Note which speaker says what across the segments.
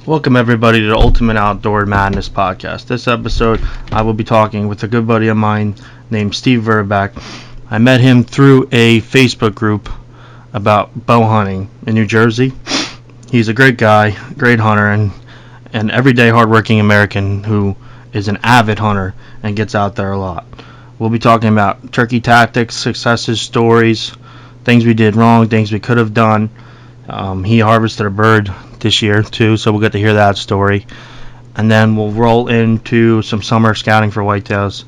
Speaker 1: Welcome everybody to the Ultimate Outdoor Madness podcast. This episode, I will be talking with a good buddy of mine named Steve Verbeke. I met him through a Facebook group about bow hunting in New Jersey. He's a great guy, great hunter, and an everyday hardworking American who is an avid hunter and gets out there a lot. We'll be talking about turkey tactics, successes, stories, things we did wrong, things we could have done. He harvested a bird this year too, so we'll get to hear that story. And then we'll roll into some summer scouting for whitetails.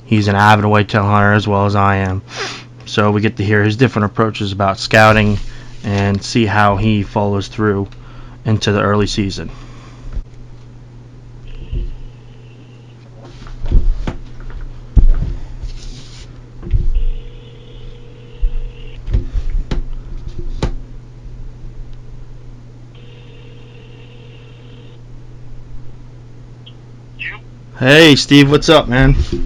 Speaker 1: He's an avid whitetail hunter as well as I am, so we get to hear his different approaches about scouting and see how he follows through into the early season. Hey Steve, what's up, man?
Speaker 2: What's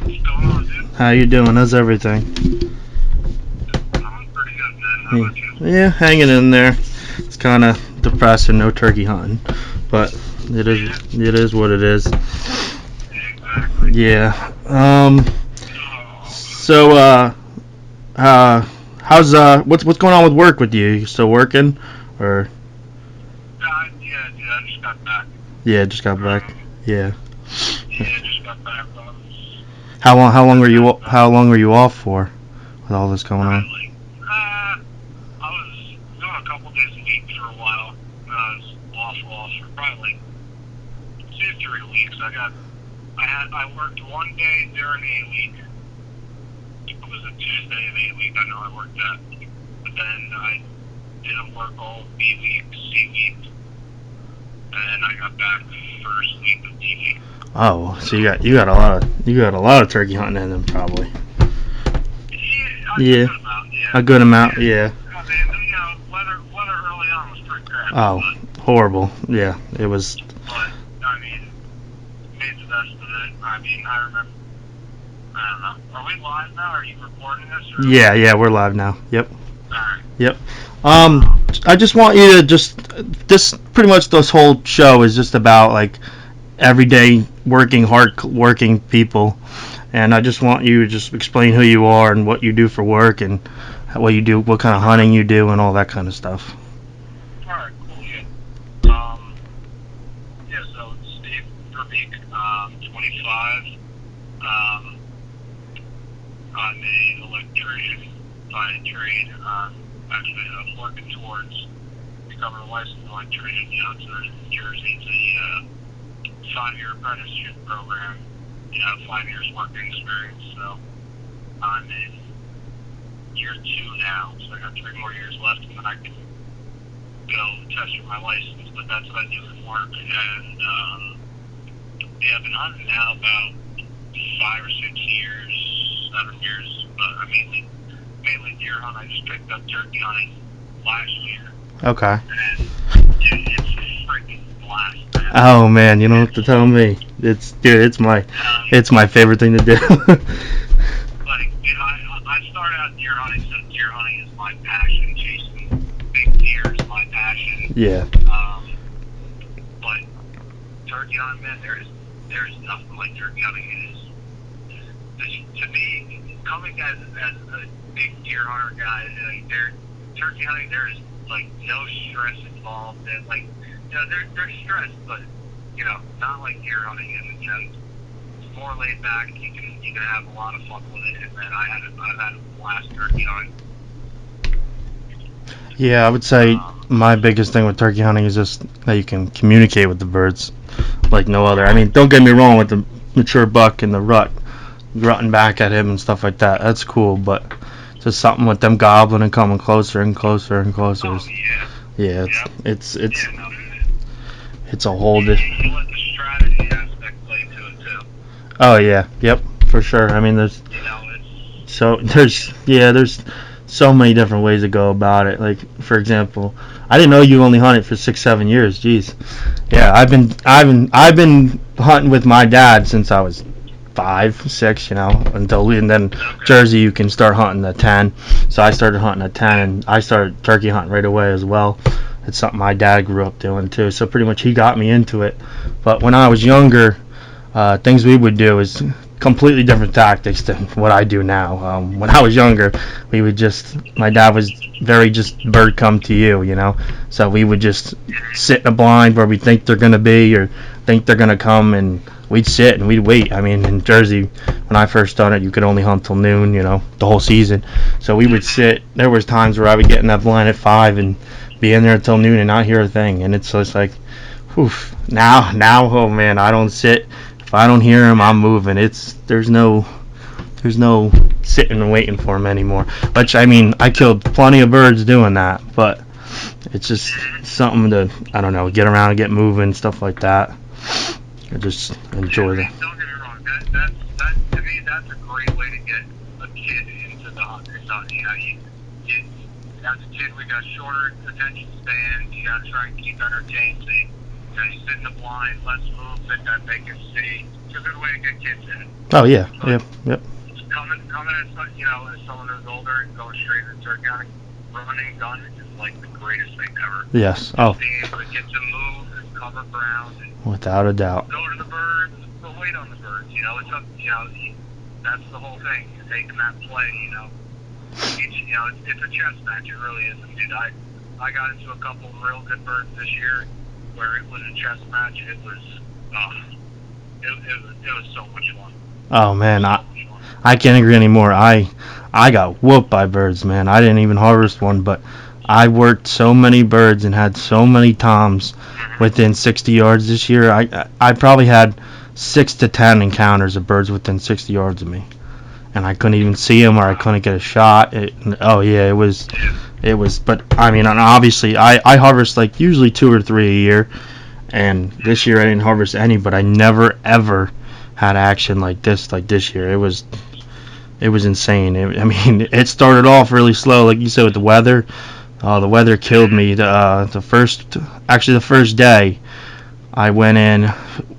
Speaker 2: going on, dude?
Speaker 1: How you doing? How's everything?
Speaker 2: I'm pretty good, man. How about you?
Speaker 1: Yeah, hanging in there. It's kind of depressing, no turkey hunting, but it is what it is.
Speaker 2: Exactly.
Speaker 1: Yeah. So how's what's going on with work with you? You still working, or?
Speaker 2: Yeah, dude, I just got back.
Speaker 1: Yeah, just got back. Yeah.
Speaker 2: Yeah, just got back.
Speaker 1: How long were you off for with all this going on?
Speaker 2: I was doing a couple days a week for a while. I was off for probably like 2-3 weeks. I worked one day during a week. It was a Tuesday of a week. I know I worked that, but then I didn't work all B week, C week, and I got back first week of D week.
Speaker 1: Oh, so you got a lot of turkey hunting in them probably.
Speaker 2: Yeah.
Speaker 1: A good amount. Yeah.
Speaker 2: I mean, weather early on was pretty crap.
Speaker 1: Oh, horrible. Yeah, it was.
Speaker 2: But I mean, made the best of it. I mean, I remember. I don't know. Are we live now? Are you recording this? Or?
Speaker 1: Yeah, we're live now. Yep.
Speaker 2: Alright.
Speaker 1: Yep. I just want you to this whole show is just about like everyday hard working people, and I just want you to just explain who you are and what you do for work and what you do, what kind of hunting you do, and all that kind of stuff.
Speaker 2: Alright, cool, yeah. So Steve Verbeke, 25. I'm an electrician by trade. Actually, I'm working towards becoming a licensed electrician. It's in New Jersey. It's a 5-year apprenticeship program. 5 years working experience. So I'm in year 2 now. So I got 3 more years left, and then I can go test for my license. But that's what I do for work. And I've been hunting now about 5 or 6 years, 7 years. But I mainly deer hunt. I just picked up turkey hunting last year.
Speaker 1: Okay.
Speaker 2: And it's a freaking blast, man.
Speaker 1: Oh man, you don't have to tell me. It's my favorite thing to do.
Speaker 2: I started out deer hunting, so deer hunting is my passion. Chasing big deer is my passion.
Speaker 1: Yeah.
Speaker 2: But turkey hunting, man, there's nothing like turkey hunting. To me, coming as a big deer hunter guy, turkey hunting, there is like no stress involved. And there's stress, but not like deer hunting. And it's more laid back. You can have a lot of fun with it. And then I've had a blast turkey hunting.
Speaker 1: Yeah, I would say my biggest thing with turkey hunting is just that you can communicate with the birds like no other. I mean, don't get me wrong with the mature buck and the rut, grunting back at him and stuff like that. That's cool, but just something with them gobbling and coming closer and closer and closer.
Speaker 2: Oh,
Speaker 1: yeah. It's a whole
Speaker 2: You let the strategy aspect play to it too.
Speaker 1: Oh yeah, yep, for sure. I mean, there's so many different ways to go about it. Like, for example, I didn't know you only hunted for 6-7 years. Jeez. Yeah, I've been hunting with my dad since I was 5, 6, and then Jersey you can start hunting at 10. So I started hunting at 10, and I started turkey hunting right away as well. it's something my dad grew up doing too. So pretty much he got me into it. But when I was younger, things we would do is completely different tactics than what I do now. When I was younger, my dad was very just bird come to you, So we would just sit in a blind where we think they're going to be or think they're going to come, and we'd sit and we'd wait. I mean, in Jersey, when I first started, you could only hunt till noon, the whole season. So we would sit. There was times where I would get in that blind at 5 and be in there until noon and not hear a thing. And it's just like, oof. Now, oh man, I don't sit. If I don't hear him, I'm moving. There's no sitting and waiting for him anymore. Which, I mean, I killed plenty of birds doing that, but it's just something to, I don't know, get around and get moving, stuff like that. I just enjoy that.
Speaker 2: Don't get me wrong. That to me, that's a great way to get a kid into the hunting. As a kid, we got shorter attention spans. You got to try and keep entertained. So you sit in the blind, let's move, let that make it see. It's a good way to get kids in.
Speaker 1: Oh yeah,
Speaker 2: but
Speaker 1: yep.
Speaker 2: Coming as someone who's older and going straight into turkey hunting, running gun is like the greatest thing ever.
Speaker 1: Yes.
Speaker 2: Just being able to get to move and cover ground and
Speaker 1: Without a doubt.
Speaker 2: go to the birds, but wait on the birds. It's up. That's the whole thing. You're making that play. It's a chess match. It really is. Dude, I got into a couple of real good birds this year where it was a chess match. It was so much fun.
Speaker 1: Oh man, I can't agree anymore. I got whooped by birds, man. I didn't even harvest one, but I worked so many birds and had so many toms within 60 yards this year. I probably had 6 to 10 encounters of birds within 60 yards of me, and I couldn't even see them or I couldn't get a shot. It was. But I mean, and obviously, I harvest like usually 2 or 3 a year, and this year I didn't harvest any. But I never ever had action like this year. It was insane. It started off really slow, like you said, with the weather. The weather killed me. The first day I went in,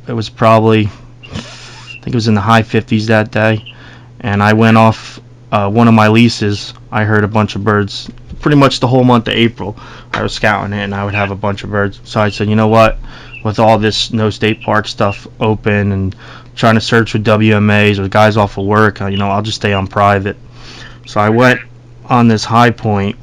Speaker 1: it was probably, I think it was in the high 50s that day, and I went off one of my leases. I heard a bunch of birds pretty much the whole month of April. I was scouting it and I would have a bunch of birds. So I said, you know what, with all this no state park stuff open and trying to search with WMAs with guys off of work, I'll just stay on private. So I went on this high point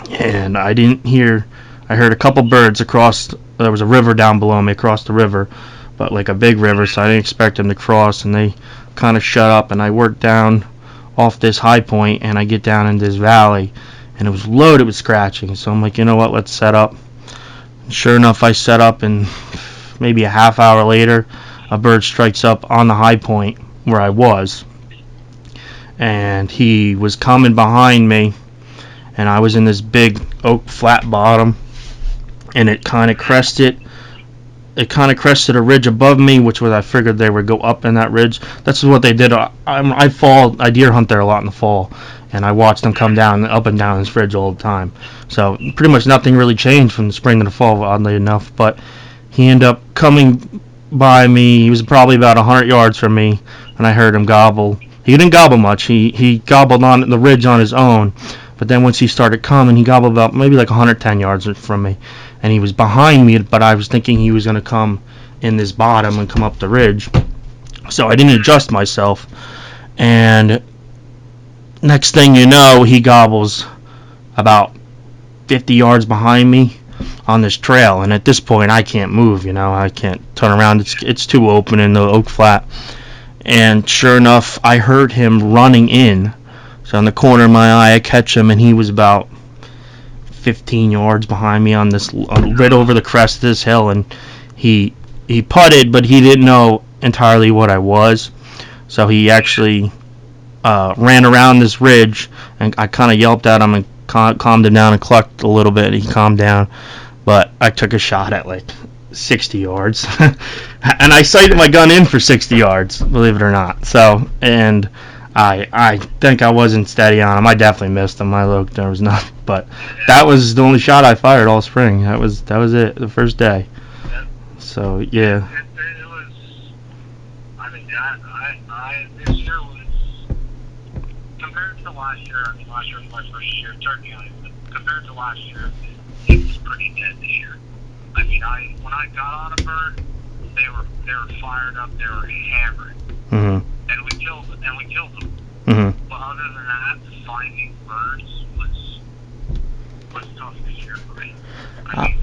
Speaker 1: and I heard a couple birds across. There was a river down below me, across the river, but like a big river, so I didn't expect them to cross, and they kind of shut up, and I worked down off this high point, and I get down in this valley, and it was loaded with scratching. So I'm like, you know what, let's set up. And sure enough, I set up, and maybe a half hour later, a bird strikes up on the high point where I was, and he was coming behind me, and I was in this big oak flat bottom, and it kind of crested a ridge above me, which was, I figured they would go up in that ridge. That's what they did. I deer hunt there a lot in the fall, and I watched them come down, up and down this ridge all the time. So pretty much nothing really changed from the spring to the fall, oddly enough. But he ended up coming by me. He was probably about 100 yards from me, and I heard him gobble. He didn't gobble much. He gobbled on the ridge on his own. But then once he started coming, he gobbled about maybe like 110 yards from me. And he was behind me, but I was thinking he was going to come in this bottom and come up the ridge. So I didn't adjust myself. And next thing you know, he gobbles about 50 yards behind me on this trail. And at this point, I can't move, I can't turn around. It's too open in the oak flat. And sure enough, I heard him running in. So in the corner of my eye, I catch him, and he was about 15 yards behind me on this, right over the crest of this hill, and he putted, but he didn't know entirely what I was. So he actually ran around this ridge, and I kind of yelped at him and calmed him down and clucked a little bit, and he calmed down. But I took a shot at like 60 yards, and I sighted my gun in for 60 yards, believe it or not. So, and I think I wasn't steady on him. I definitely missed him. I looked, there was nothing. But that was the only shot I fired all spring. That was it, the first day. So yeah.
Speaker 2: It was. I mean, this year was compared to last year. I mean, last year was my first year turkey hunting. But compared to last year, it was pretty dead this year. I mean, when I got on a bird, they were fired up, they were hammered,
Speaker 1: Mm-hmm.
Speaker 2: and we killed them.
Speaker 1: Mm-hmm.
Speaker 2: But other than that, finding birds was tough this year for me.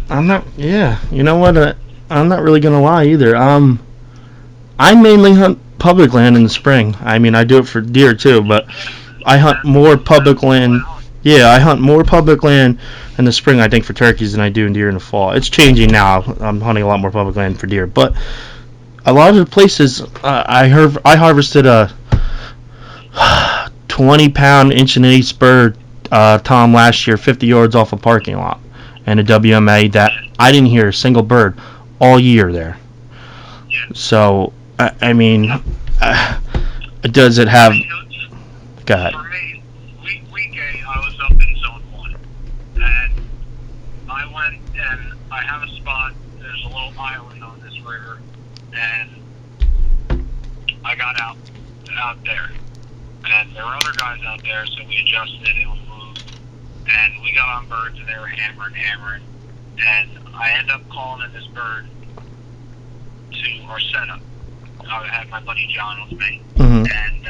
Speaker 1: I'm not. Yeah, you know what? I'm not really gonna lie either. I mainly hunt public land in the spring. I mean, I do it for deer too, but I hunt more public land. Yeah, I hunt more public land in the spring, I think, for turkeys than I do in deer in the fall. It's changing now. I'm hunting a lot more public land for deer, but a lot of the places I harvested a 20-pound inch and an eighth bird, Tom, last year, 50 yards off a parking lot, and a WMA that I didn't hear a single bird all year there.
Speaker 2: Yeah.
Speaker 1: So I mean, does it have? Go ahead.
Speaker 2: For me, week 8, I was up in zone 1, and I went and I have a spot. There's a little island on this river, and I got out there, and there were other guys out there, so we adjusted and we moved, and we got on birds, and they were hammering, and I ended up calling in this bird to our setup. I had my buddy John with me,
Speaker 1: Mm-hmm.
Speaker 2: and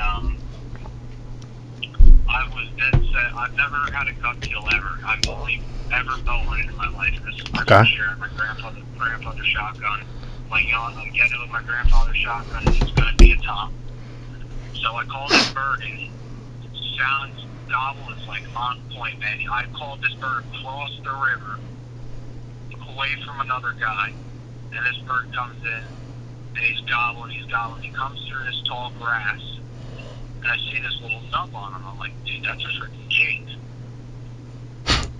Speaker 2: I was dead set. I've never had a gut kill ever. I've only ever bow hunted in my life. This is my first year. My grandfather's shotgun. I'm getting it with my grandfather's shotgun, and it's going to be a top. So I called this bird, and sounds gobble is like on point, man. I called this bird across the river, away from another guy, and this bird comes in, and he's gobbling. He comes through this tall grass, and I see this little nub on him. I'm like, dude, that's a freaking king.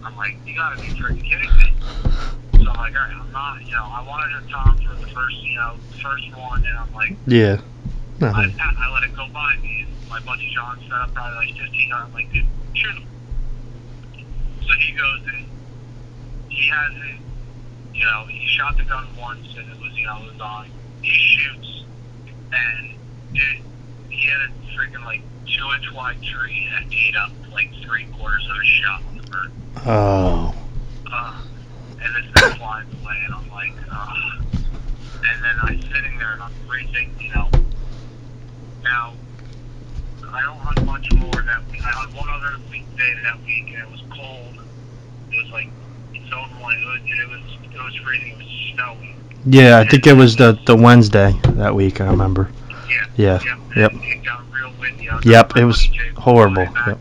Speaker 2: I'm like, you gotta be freaking kidding me. So I'm like, all right, I'm not, I wanted a tom for the first one, and I'm like,
Speaker 1: Yeah.
Speaker 2: I let it go by me, and my buddy John set up probably like 15 on. I'm like, dude, shoot him. So he goes and he has it, he shot the gun once, and it was on. He shoots, and dude, he had a freaking like 2-inch wide tree that ate up like 3/4 of a shot on the bird.
Speaker 1: Oh.
Speaker 2: And this thing flies away, and I'm like, and then I'm sitting there and I'm freezing, Now, I don't hunt much more that week. I hunted one other weekday that week, and it was cold. It was like zone 1. It was freezing. It was snowy.
Speaker 1: Yeah, I think it was the Wednesday that week. I remember.
Speaker 2: Yeah.
Speaker 1: Yep.
Speaker 2: It got real windy.
Speaker 1: Yep. It was horrible. Yep.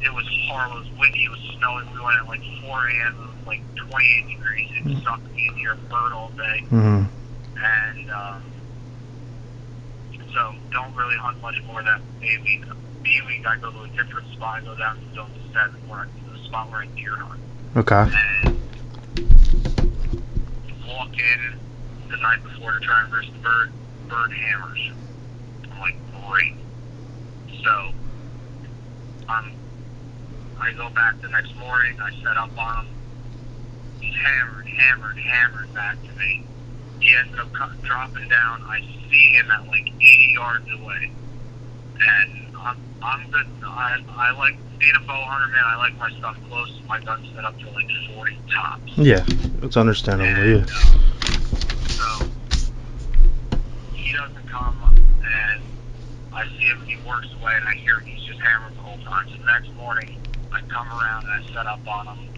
Speaker 2: It was horrible. It was windy. It was snowing. We went at like 4 a.m. It was like 28 degrees. It sucked me in here a bird all day.
Speaker 1: Mm-hmm.
Speaker 2: And so don't really hunt much more that A week. B week, I go to a different spot. I go down to zone 7, the spot where I deer hunt.
Speaker 1: Okay.
Speaker 2: And walk in the night before to try and verse the bird. Bird hammers. I'm like, great. So I go back the next morning. I set up on him. He's hammered back to me. He ends up dropping down. I see him at like 80 yards away, and I'm good. I like being a bow hunter, man. I like my stuff close. My gun's set up to like 40 tops.
Speaker 1: Yeah, it's understandable.
Speaker 2: And,
Speaker 1: Yeah.
Speaker 2: So he doesn't come, and I see him. He works away, and I hear he's just hammering the whole time. So the next morning, I come around and I set up on him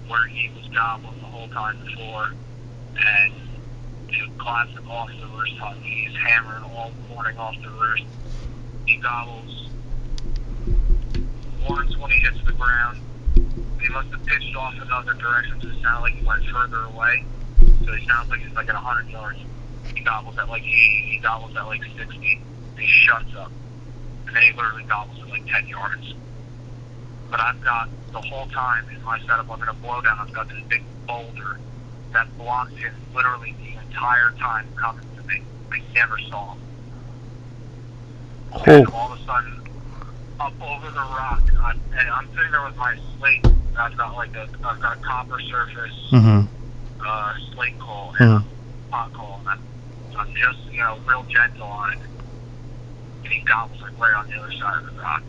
Speaker 2: where he was gobbling the whole time before, and it classic off the roost hunt. He's hammering all morning off the roost. He gobbles once when he hits the ground. He must have pitched off another direction, so it sounded like he went further away. So he sounds like he's like at 100 yards. He gobbles at like 80. He gobbles at like 60. And he shuts up. And then he literally gobbles at like 10 yards. But I've got the whole time in my setup, I'm in a blowdown. I've got this big boulder that blocked him literally the entire time coming to me. I never saw him.
Speaker 1: Oh.
Speaker 2: And all of a sudden, up over the rock, I'm sitting there with my slate. I've got a copper surface, slate call and a pot call, and I'm just real gentle on it. And he gobbles like right on the other side of the rock.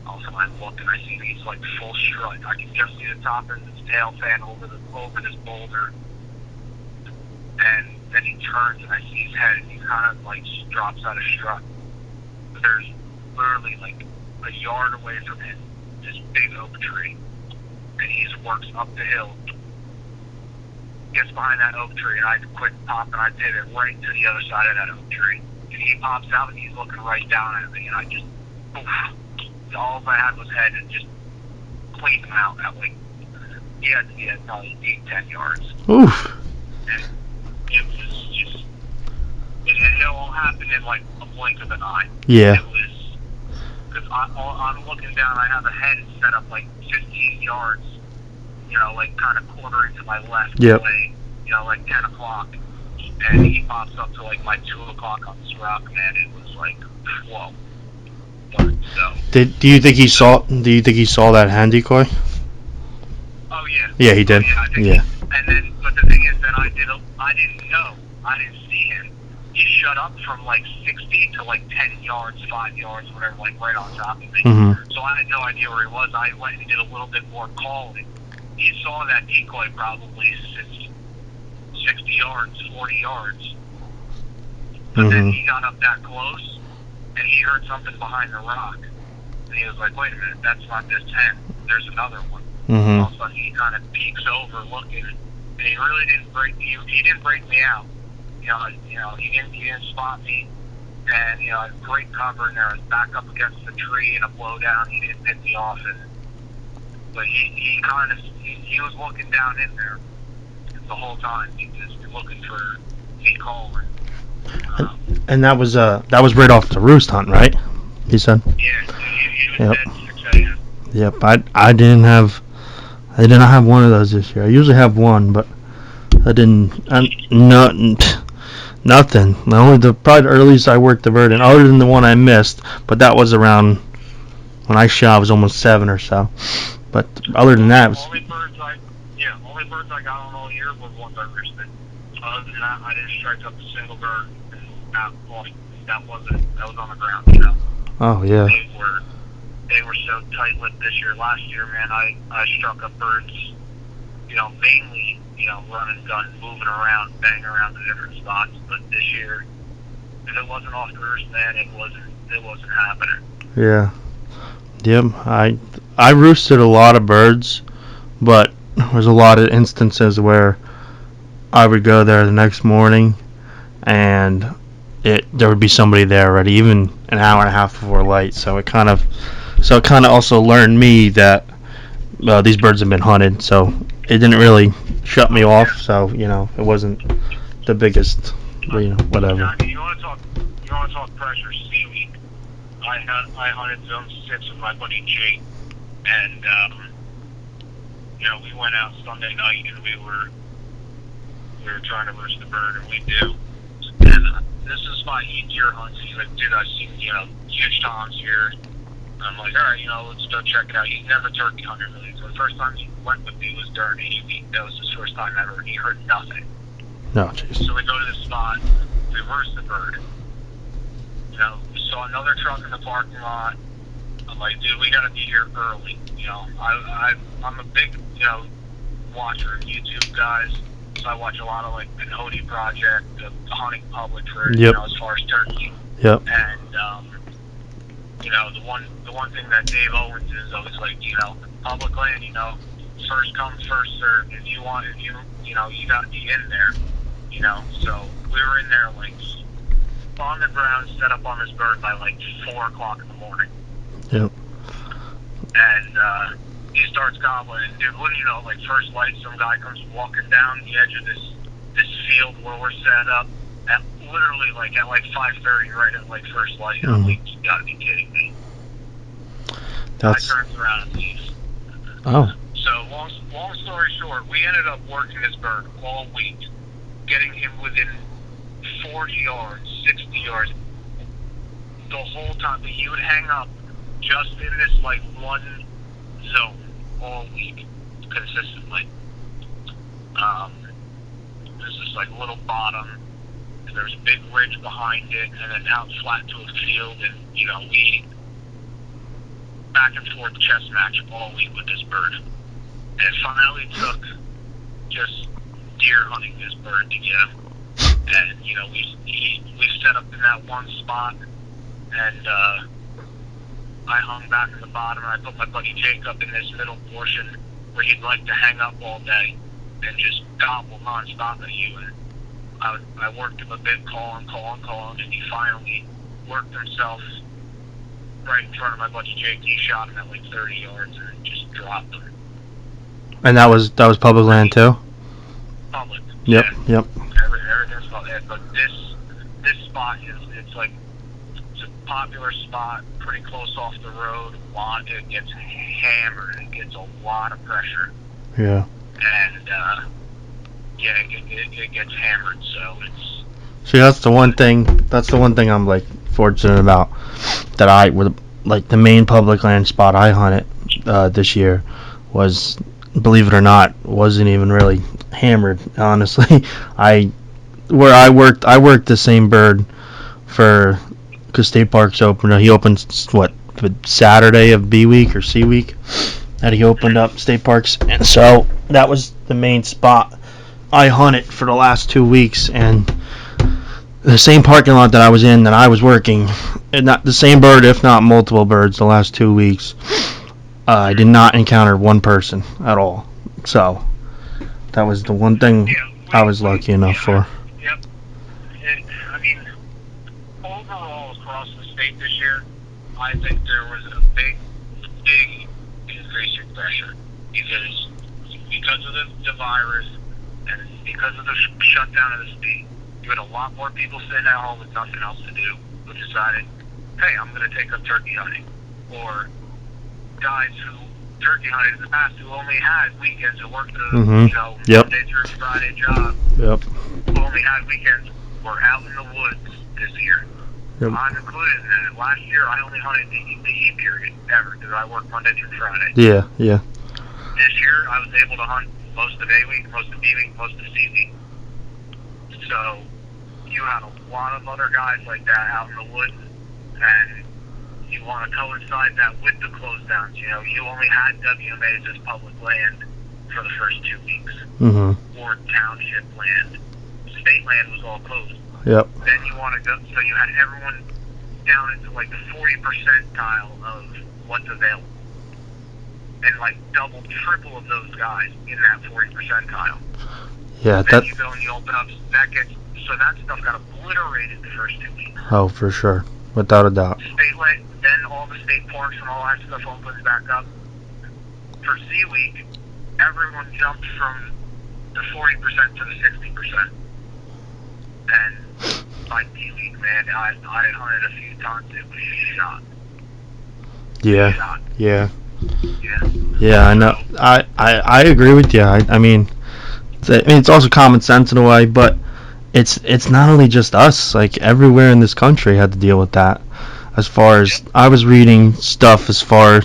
Speaker 2: Also, I look and I see he's like full strut. I can just see the top of his tail fan over this boulder, and then he turns and I see his head, and he kind of like drops out of strut. But there's literally like a yard away from him, this big oak tree, and he just works up the hill, gets behind that oak tree, and I quit pop and I pivot right to the other side of that oak tree, and he pops out and he's looking right down at me, and I just, oof, all I had was head and just cleaned him out at like, he had to be at probably 8-10 yards.
Speaker 1: Oof.
Speaker 2: And it was just, it all happened in like a blink of an eye.
Speaker 1: Yeah.
Speaker 2: It was, because I'm looking down, I have a head set up like 15 yards, you know, like kind of quartering to my left,
Speaker 1: Yep.
Speaker 2: way, you know, like 10 o'clock. And he pops up to like my 2 o'clock on this rock, man. It was like, whoa. But, so.
Speaker 1: Do you think he saw that hand decoy?
Speaker 2: Oh, yeah.
Speaker 1: Yeah, he did.
Speaker 2: Oh, yeah. I think
Speaker 1: Yeah.
Speaker 2: And then, but the thing is that I didn't know. I didn't see him. He shut up from like 60 to like 10 yards, 5 yards, whatever, like right on top of me.
Speaker 1: Mm-hmm.
Speaker 2: So I had no idea where he was. I went and did a little bit more calling. He saw that decoy probably 60 yards, 40 yards. But then he got up that close, and he heard something behind the rock. And he was like, wait a minute, that's not this 10. There's another one.
Speaker 1: Mm-hmm.
Speaker 2: All of a sudden, he kind of peeks over looking, and he really didn't he didn't break me out. He didn't spot me. And, I had great cover in there. I was back up against the tree in a blowdown. He didn't hit me off. But he was looking down in there the whole time. He was looking for me calling.
Speaker 1: And that was right off the roost hunt, right? He said.
Speaker 2: Yeah, he was dead 6 a.m.
Speaker 1: Yep. I did not have one of those this year. I usually have one, but I didn't. Nothing. Probably the earliest I worked the bird, and other than the one I missed, but that was around when I shot. I was almost 7 or so. But other than that, it was,
Speaker 2: only birds I got on all year was ones I roosted. Other than that, I didn't strike up a single bird. That was on the ground.
Speaker 1: Oh yeah.
Speaker 2: They were so tight-lipped this year. Last year, man, I struck up birds, mainly, run and gun, moving around, banging around to different spots. But this year, if it wasn't off the roost, man, it wasn't happening.
Speaker 1: Yeah. Yep. I roosted a lot of birds, but there's a lot of instances where I would go there the next morning, and there would be somebody there already, even an hour and a half before light. So it kind of also learned me that these birds have been hunted. So it didn't really shut me off. So it wasn't the biggest, whatever.
Speaker 2: You want to talk pressure? Seaweed. I hunted zone 6 with my buddy Jake, and we went out Sunday night and we were trying to roost the bird, and we do. And this is my easier hunt. He's like, dude, I've seen huge toms here. And I'm like, all right, let's go check it out. He's never turkey hunted really. So the first time he went with me was during a week. That was his first time ever, and he heard nothing.
Speaker 1: No, jeez.
Speaker 2: So we go to the spot, we roost the bird. We saw another truck in the parking lot. I'm like, dude, we gotta be here early. I'm a big, watcher of YouTube guys. So I watch a lot of like the Hody Project, the hunting public for as far as turkey.
Speaker 1: Yep.
Speaker 2: And the one thing that Dave Owens is always like, public land, first come, first served. If you gotta be in there. So we were in there like on the ground, set up on this bird by like 4 o'clock in the morning.
Speaker 1: Yep.
Speaker 2: And he starts gobbling, and dude, wouldn't you know, like first light, some guy comes walking down the edge of this field where we're set up at literally like at like 5:30, right at like first light. And I'm like, you gotta be kidding me. I turns around and leaves.
Speaker 1: Oh.
Speaker 2: So long story short, we ended up working this bird all week, getting him within 40 yards, 60 yards the whole time. But he would hang up just in this like one zone all week consistently. There's this like little bottom, and there's a big ridge behind it, and then out flat to a field. And back and forth chess match all week with this bird. And it finally took just deer hunting this bird to get him. And, you know, we set up in that one spot, and I hung back in the bottom, and I put my buddy Jake up in this middle portion where he'd like to hang up all day and just gobble nonstop at you. And I worked him a bit, calling, and he finally worked himself right in front of my buddy Jake. He shot him at like 30 yards and just dropped him.
Speaker 1: And that was public land too?
Speaker 2: Public.
Speaker 1: Yep,
Speaker 2: yeah.
Speaker 1: yep.
Speaker 2: Everything's public. But this spot it's a popular spot, pretty close off the road. It gets hammered. It gets a lot of pressure.
Speaker 1: Yeah.
Speaker 2: And it gets hammered. So it's.
Speaker 1: See, that's the one thing I'm like fortunate about, that with like the main public land spot I hunted this year was, believe it or not, wasn't even really hammered. Honestly, I worked the same bird because State Park's open. He opens Saturday of B week or C week that he opened up State Parks, and so that was the main spot I hunted for the last 2 weeks. And the same parking lot that I was in that I was working, and not the same bird, if not multiple birds, the last 2 weeks. I did not encounter one person at all. So that was the one thing I was lucky enough for.
Speaker 2: Yep. I mean, overall across the state this year, I think there was a big increase in pressure because of the virus and because of the shutdown of the state. You had a lot more people sitting at home with nothing else to do who decided, hey, I'm going to take up turkey hunting. Or guys who turkey hunted in the past who only had weekends and worked a Monday through Friday job.
Speaker 1: Yep.
Speaker 2: Who only had weekends were out in the woods this year.
Speaker 1: Yep.
Speaker 2: I'm included in that. Last year I only hunted the E period ever because I worked Monday through Friday.
Speaker 1: Yeah.
Speaker 2: This year I was able to hunt most of A week, most of B week, most of C week. So you had a lot of other guys like that out in the woods, and you want to coincide that with the close downs. You know, you only had WMAs as public land for the first 2 weeks, or township land. State land was all closed.
Speaker 1: Yep.
Speaker 2: Then you want to go, so you had everyone down into like the 40 percentile of what's available, and like double, triple of those guys in that 40 percentile.
Speaker 1: Yeah.
Speaker 2: Then you go and you open up. So that stuff got obliterated the first 2 weeks.
Speaker 1: Oh, for sure, without a doubt.
Speaker 2: State land, then all the state parks and all that stuff opens back up. For C week, everyone jumped from the 40% to the 60%. And by D week, man, I had hunted a few times. It was shot.
Speaker 1: Yeah.
Speaker 2: Shot.
Speaker 1: Yeah.
Speaker 2: Yeah.
Speaker 1: Yeah, I know. I agree with you. I mean, it's also common sense in a way, but it's not only just us. Like everywhere in this country had to deal with that. As far as I was reading stuff, as far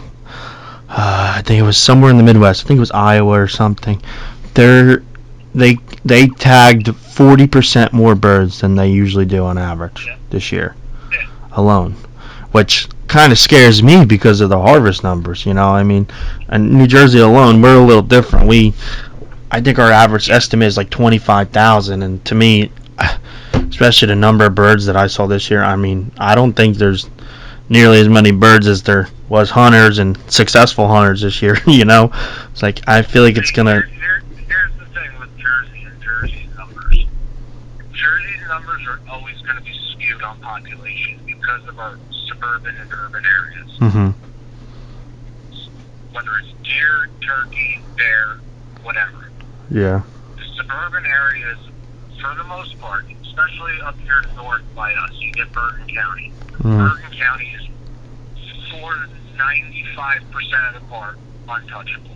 Speaker 1: I think it was somewhere in the Midwest. I think it was Iowa or something. They tagged 40% more birds than they usually do on average this year alone, which kind of scares me because of the harvest numbers. You know, I mean, in New Jersey alone, we're a little different. I think our average estimate is like 25,000, and to me, especially the number of birds that I saw this year, I mean, I don't think there's nearly as many birds as there was hunters and successful hunters this year. You know, it's like I feel like it's gonna.
Speaker 2: Here's the thing with Jersey and Jersey's numbers. Jersey's numbers are always going to be skewed on population because of our suburban and urban areas. Whether it's deer, turkey, bear, whatever.
Speaker 1: Yeah.
Speaker 2: The suburban areas, for the most part, especially up here north by us, you get Bergen County. Bergen County is for 95% of the part untouchable.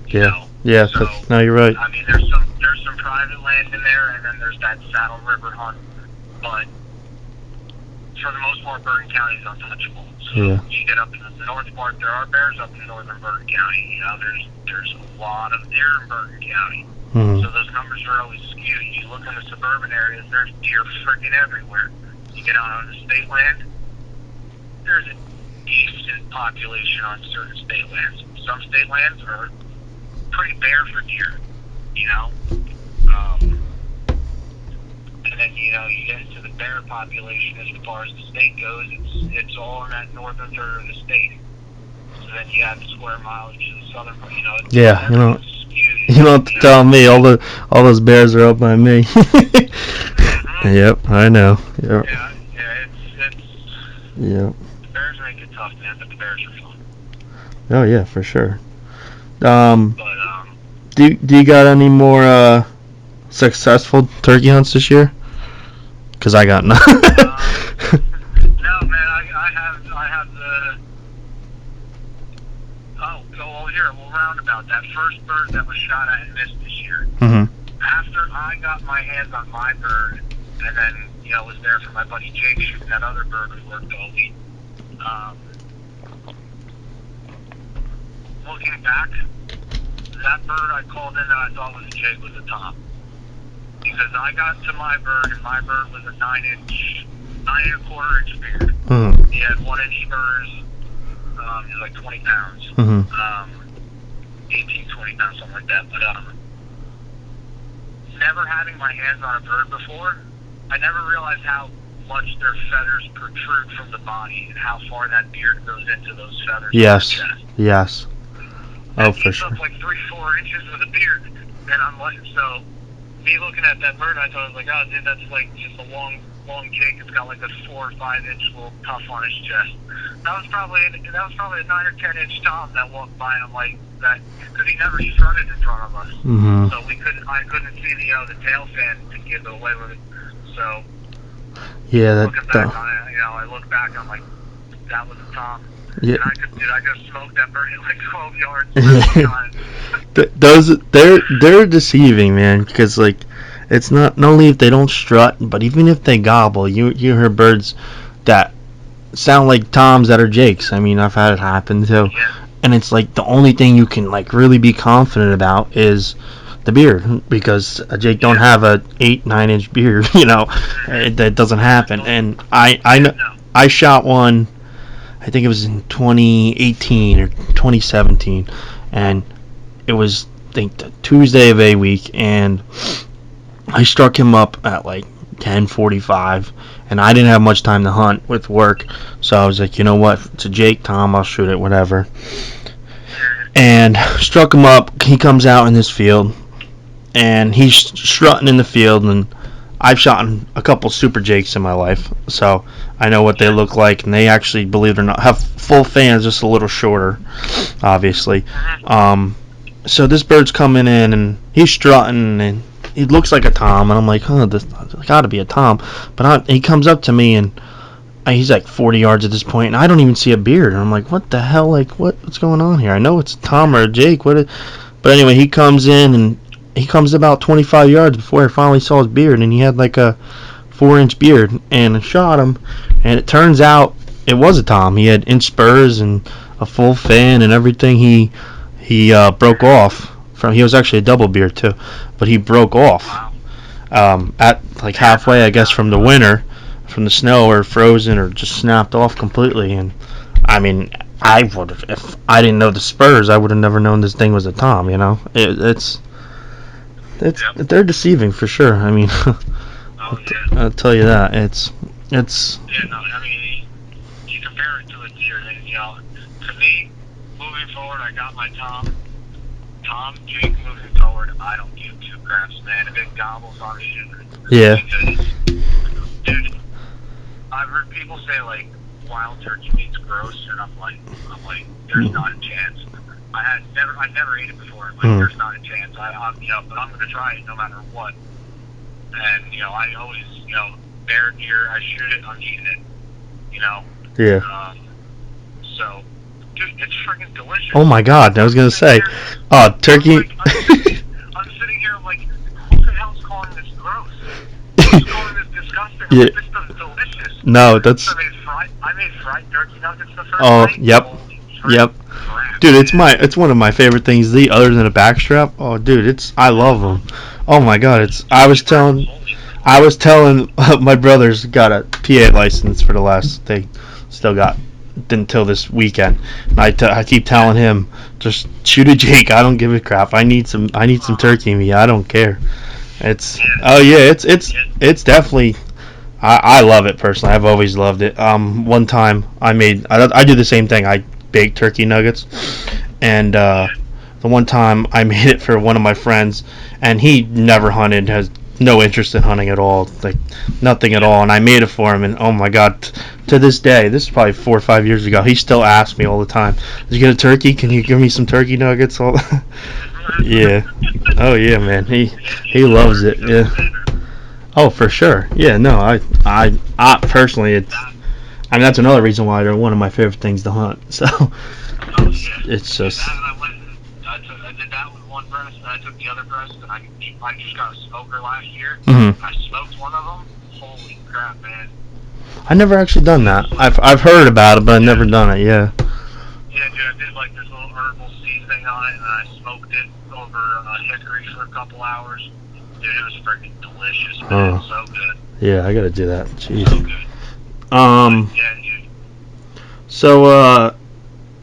Speaker 2: You know?
Speaker 1: Yeah.
Speaker 2: So,
Speaker 1: no, you're right.
Speaker 2: I mean, there's some private land in there, and then there's that Saddle River hunt, but for the most part, Bergen County is untouchable. So you get up in the north part, there are bears up in northern Bergen County. You know, there's a lot of deer in Bergen County. So those numbers are always skewed. You look in the suburban areas, there's deer freaking everywhere. You get out on the state land, there's a decent population on certain state lands. Some state lands are pretty bare for deer, you know. And then, you know, you get into the bear population as far as the state goes, it's all in that northern third of the state. So then you have the square mileage to the southern part, you know.
Speaker 1: Yeah,
Speaker 2: skewed,
Speaker 1: you don't have to tell me. All those bears are up by me.
Speaker 2: Mm-hmm.
Speaker 1: Yep, I know. Yep.
Speaker 2: Yeah, it's.
Speaker 1: Yep.
Speaker 2: The bears make it tough, man, but the bears are fun.
Speaker 1: Oh yeah, for sure.
Speaker 2: But
Speaker 1: do you got any more successful turkey hunts this year? Because I got none.
Speaker 2: no, man, I have the. Oh, well, here, we'll round about that first bird that was shot at and missed this year.
Speaker 1: Mhm.
Speaker 2: After I got my hands on my bird, and then, you know, was there for my buddy Jake shooting that other bird we worked all week. Looking back, that bird I called in that I thought was a Jake was a Tom. Because I got to my bird, and my bird was a 9 and a quarter inch beard.
Speaker 1: Mhm.
Speaker 2: He had 1 inch spurs. He was like 20 pounds.
Speaker 1: Mhm.
Speaker 2: 18, 20 pounds, something like that. But never having my hands on a bird before, I never realized how much their feathers protrude from the body and how far that beard goes into those feathers.
Speaker 1: Yes.
Speaker 2: On the chest.
Speaker 1: Yes. Oh, for
Speaker 2: He's
Speaker 1: sure.
Speaker 2: up like 3-4 inches with a beard, and I'm like, so me looking at that bird, I thought, I was like, oh, dude, that's like just a long Jake. It's got like a 4 or 5 inch little cuff on his chest. That was probably a 9 or 10 inch Tom that walked by, and I'm like that because he never strutted in front of us,
Speaker 1: Mhm.
Speaker 2: so I couldn't see the tail fin to give it away with it. So
Speaker 1: Yeah,
Speaker 2: looking back on it, you know, I look back, I'm like, that was a Tom.
Speaker 1: Yeah.
Speaker 2: And I could smoke that bird at like 12 yards.
Speaker 1: Those they're deceiving, man, because like it's not only if they don't strut, but even if they gobble, you hear birds that sound like toms that are jakes. I mean, I've had it happen too.
Speaker 2: Yeah.
Speaker 1: And it's like the only thing you can like really be confident about is the beard, because a jake don't have a 8-9 inch beard, you know. That doesn't happen. And I know I shot one, I think it was in 2018 or 2017, and it was, I think, the Tuesday of a week, and I struck him up at like 10:45, and I didn't have much time to hunt with work, so I was like, you know what, it's a Jake Tom, I'll shoot it, whatever. And struck him up. He comes out in this field, and he's strutting in the field, and I've shot a couple Super Jakes in my life, so I know what they look like, and they actually, believe it or not, have full fans, just a little shorter, obviously. So this bird's coming in, and he's strutting, and he looks like a Tom, and I'm like, this got to be a Tom. But he comes up to me, and he's like 40 yards at this point, and I don't even see a beard. And I'm like, what the hell? Like, what's going on here? I know it's a Tom or a Jake. But anyway, he comes in, and he comes about 25 yards before I finally saw his beard, and he had like a 4-inch beard, and I shot him, and it turns out it was a Tom. He had inch spurs and a full fan and everything. He broke off from. He was actually a double beard too, but he broke off at like halfway, I guess, from the winter, from the snow, or frozen, or just snapped off completely. And I mean, I would have, if I didn't know the spurs, I would have never known this thing was a Tom. You know, it's they're deceiving for sure. I mean, I'll tell you that it's.
Speaker 2: Yeah, no, I mean, you compare it to a deer, and you know, to me, moving forward, I got my Tom, Jake. Moving forward, I don't give 2 craps, man. If it gobbles, I'm shooting.
Speaker 1: Yeah.
Speaker 2: Because, dude, I've heard people say like wild turkey meat's gross, and I'm like, there's not a chance. I never ate it before. Like, there's not a chance. You know, but I'm gonna try it no matter what. And you know, I always, you know, bear, deer, I shoot it, I'm eating it. You know.
Speaker 1: Yeah.
Speaker 2: So, dude, it's freaking delicious.
Speaker 1: Oh my God! I was gonna say, turkey.
Speaker 2: I'm sitting here like, who the hell's calling this gross? Who's calling this disgusting?
Speaker 1: Yeah.
Speaker 2: Like, this stuff's delicious.
Speaker 1: No, that's.
Speaker 2: I made fried turkey nuggets the first night.
Speaker 1: Yep. Dude, it's one of my favorite things to eat, other than a backstrap. Oh, dude, I love them. Oh my God, I was telling my brother's got a PA license for the last. They still got until this weekend. And I keep telling him, just shoot a Jake. I don't give a crap. I need some turkey meat. I don't care. It's definitely. I love it personally. I've always loved it. One time I do the same thing. I bake turkey nuggets, and the one time I made it for one of my friends, and he never hunted, has no interest in hunting at all, like nothing at all. And I made it for him, and oh my god, to this day, this is probably 4 or 5 years ago, he still asks me all the time, "Did you get a turkey? Can you give me some turkey nuggets?" Yeah. Oh yeah, man. He loves it. Yeah. Oh, for sure. Yeah. No, I personally, that's another reason why they're one of my favorite things to hunt. So it's just.
Speaker 2: I did that with one breast, and I took the other breast, and I just got a smoker last year.
Speaker 1: Mm-hmm.
Speaker 2: I smoked one of them. Holy crap, man!
Speaker 1: I never actually done that. I've heard about it, but I've never done it. Yeah.
Speaker 2: Yeah, dude, I did like this little herbal seasoning on it, and I smoked it over hickory for a couple hours. Dude, it was freaking delicious, man.
Speaker 1: Oh.
Speaker 2: So good.
Speaker 1: Yeah, I gotta do that. Jeez.
Speaker 2: So good. Yeah, dude.
Speaker 1: So,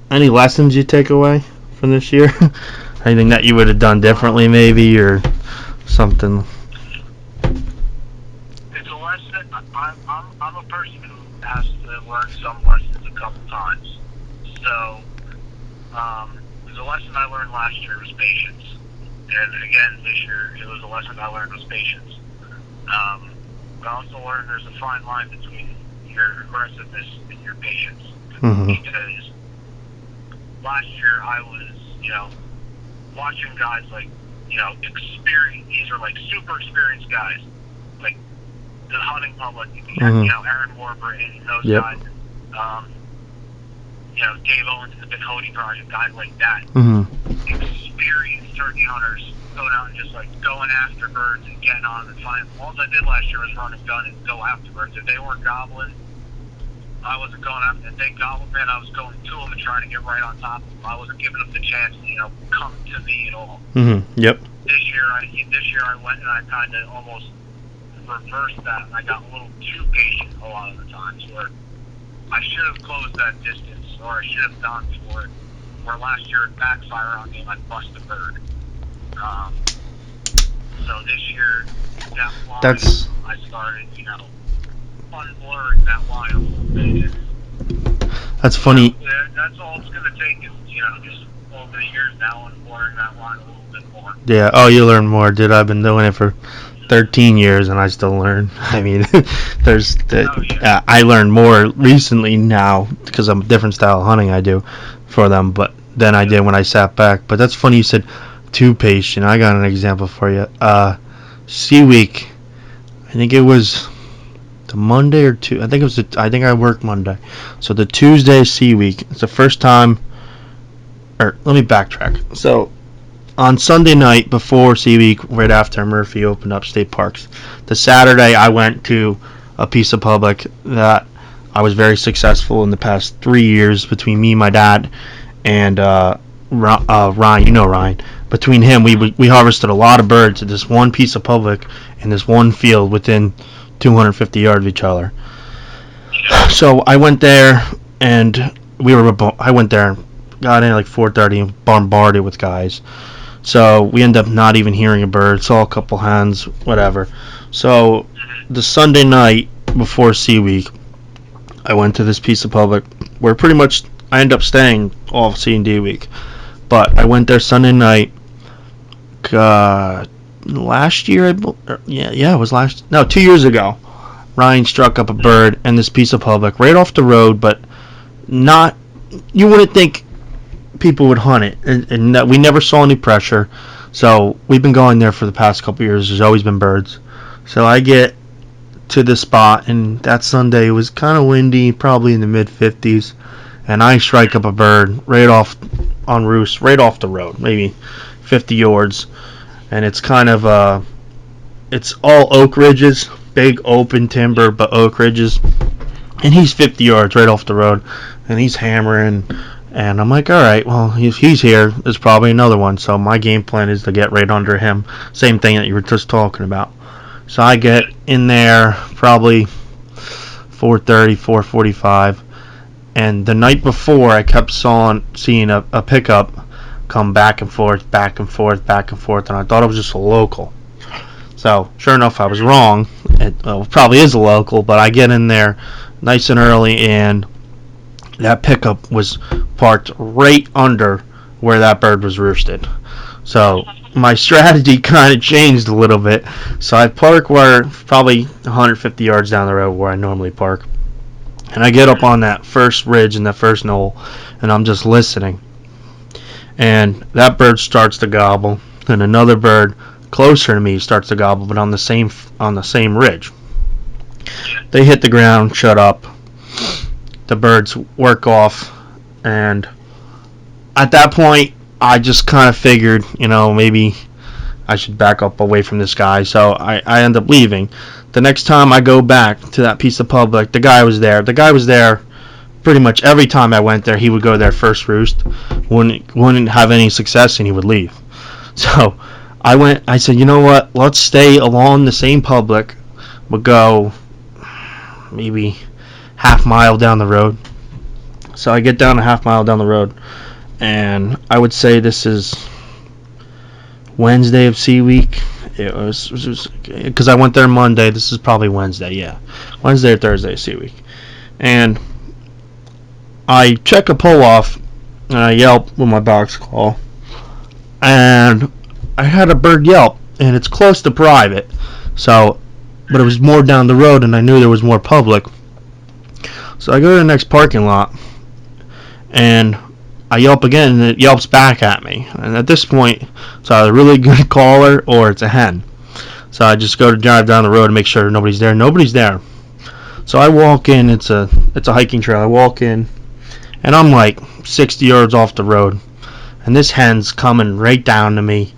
Speaker 1: any lessons you take away from this year? Anything that you would have done differently, maybe, or something?
Speaker 2: It's a lesson. I'm a person who has to learn some lessons a couple times. So, there's a lesson I learned last year was patience. And again, this year, it was a lesson I learned was patience. I also learned there's a fine line between your aggressiveness and your patience.
Speaker 1: Mm-hmm.
Speaker 2: Because last year I was, watching guys like, experienced, these are like super experienced guys. Like the hunting public,
Speaker 1: Mm-hmm.
Speaker 2: Aaron Warburton, those
Speaker 1: Yep.
Speaker 2: guys. Dave Owens and the Big Hody Project, guys like that.
Speaker 1: Mm-hmm.
Speaker 2: Experienced turkey hunters going out and just like going after birds and getting on and finding. All I did last year was run a gun and go after birds. If they weren't gobbling, I wasn't going after. If they gobbled, man, I was going to them and trying to get right on top of them. I wasn't giving them the chance to, come to me at all.
Speaker 1: Mm-hmm. Yep.
Speaker 2: This year I went and I kind of almost reversed that, and I got a little too patient a lot of the times where I should have closed that distance, or I should have gone for it. Where last year it backfired on me and I bust a bird. So this year, that line, I started, unblurring that line a little bit.
Speaker 1: That's funny.
Speaker 2: That's all it's going to take is, just over the years now, unblurring that line a little bit more.
Speaker 1: Yeah. Oh, you learn more, dude. I've been doing it for 13 years and I still learn. I mean, I learned more recently now because I'm a different style of hunting I do for them, but than I did when I sat back. But that's funny you said too patient. I got an example for you. Sea Week, I think it was the Monday or two. I think it was. I think I worked Monday, so the Tuesday Sea Week. It's the first time. Or let me backtrack. So on Sunday night before Sea Week, right after Murphy opened up state parks, the Saturday I went to a piece of public that I was very successful in the past 3 years between me, my dad, and Ryan. You know Ryan. Between him, we harvested a lot of birds at this one piece of public in this one field within 250 yards of each other. So I went there, and I went there, got in at like 4:30, and bombarded with guys. So we ended up not even hearing a bird. Saw a couple hens, whatever. So the Sunday night before Sea Week, I went to this piece of public where pretty much I ended up staying all C&D week. But I went there Sunday night. Last year, it was 2 years ago. Ryan struck up a bird in this piece of public right off the road, but not. You wouldn't think people would hunt it, and that we never saw any pressure. So we've been going there for the past couple of years. There's always been birds. So I get to the spot, and that Sunday it was kind of windy, probably in the mid 50s, and I strike up a bird right off on roost, right off the road, maybe 50 yards, and it's kind of it's all oak ridges, big open timber, but oak ridges, and he's 50 yards right off the road, and he's hammering, and I'm like, all right, well, if he's here, there's probably another one, so my game plan is to get right under him, same thing that you were just talking about. So I get in there probably 4:30, 4:45, And the night before, I kept seeing a pickup come back and forth, back and forth, back and forth, and I thought it was just a local. So, sure enough, I was wrong. It probably is a local, but I get in there nice and early, and that pickup was parked right under where that bird was roosted. So, my strategy kind of changed a little bit. So, I park probably 150 yards down the road where I normally park. And I get up on that first ridge and that first knoll, and I'm just listening. And that bird starts to gobble, and another bird closer to me starts to gobble, but on the same ridge. They hit the ground, shut up. The birds work off, and at that point, I just kind of figured, maybe I should back up away from this guy. So I end up leaving. The next time I go back to that piece of public, the guy was there. The guy was there pretty much every time I went there. He would go there first roost, wouldn't have any success, and he would leave. So I said, you know what? Let's stay along the same public. We'll go maybe half mile down the road. So I get down a half mile down the road, and I would say this is Wednesday of Sea Week. It was because I went there Monday. This is probably Wednesday, yeah. Wednesday or Thursday of Sea Week. And I check a pull off, and I yelp with my box call. And I had a bird yelp, and it's close to private. So, but it was more down the road, and I knew there was more public. So I go to the next parking lot, and I yelp again, and it yelps back at me. And at this point, it's either a really good caller or it's a hen. So I just go to drive down the road and make sure nobody's there. Nobody's there. So I walk in. It's a hiking trail. I walk in, and I'm like 60 yards off the road, and this hen's coming right down to me,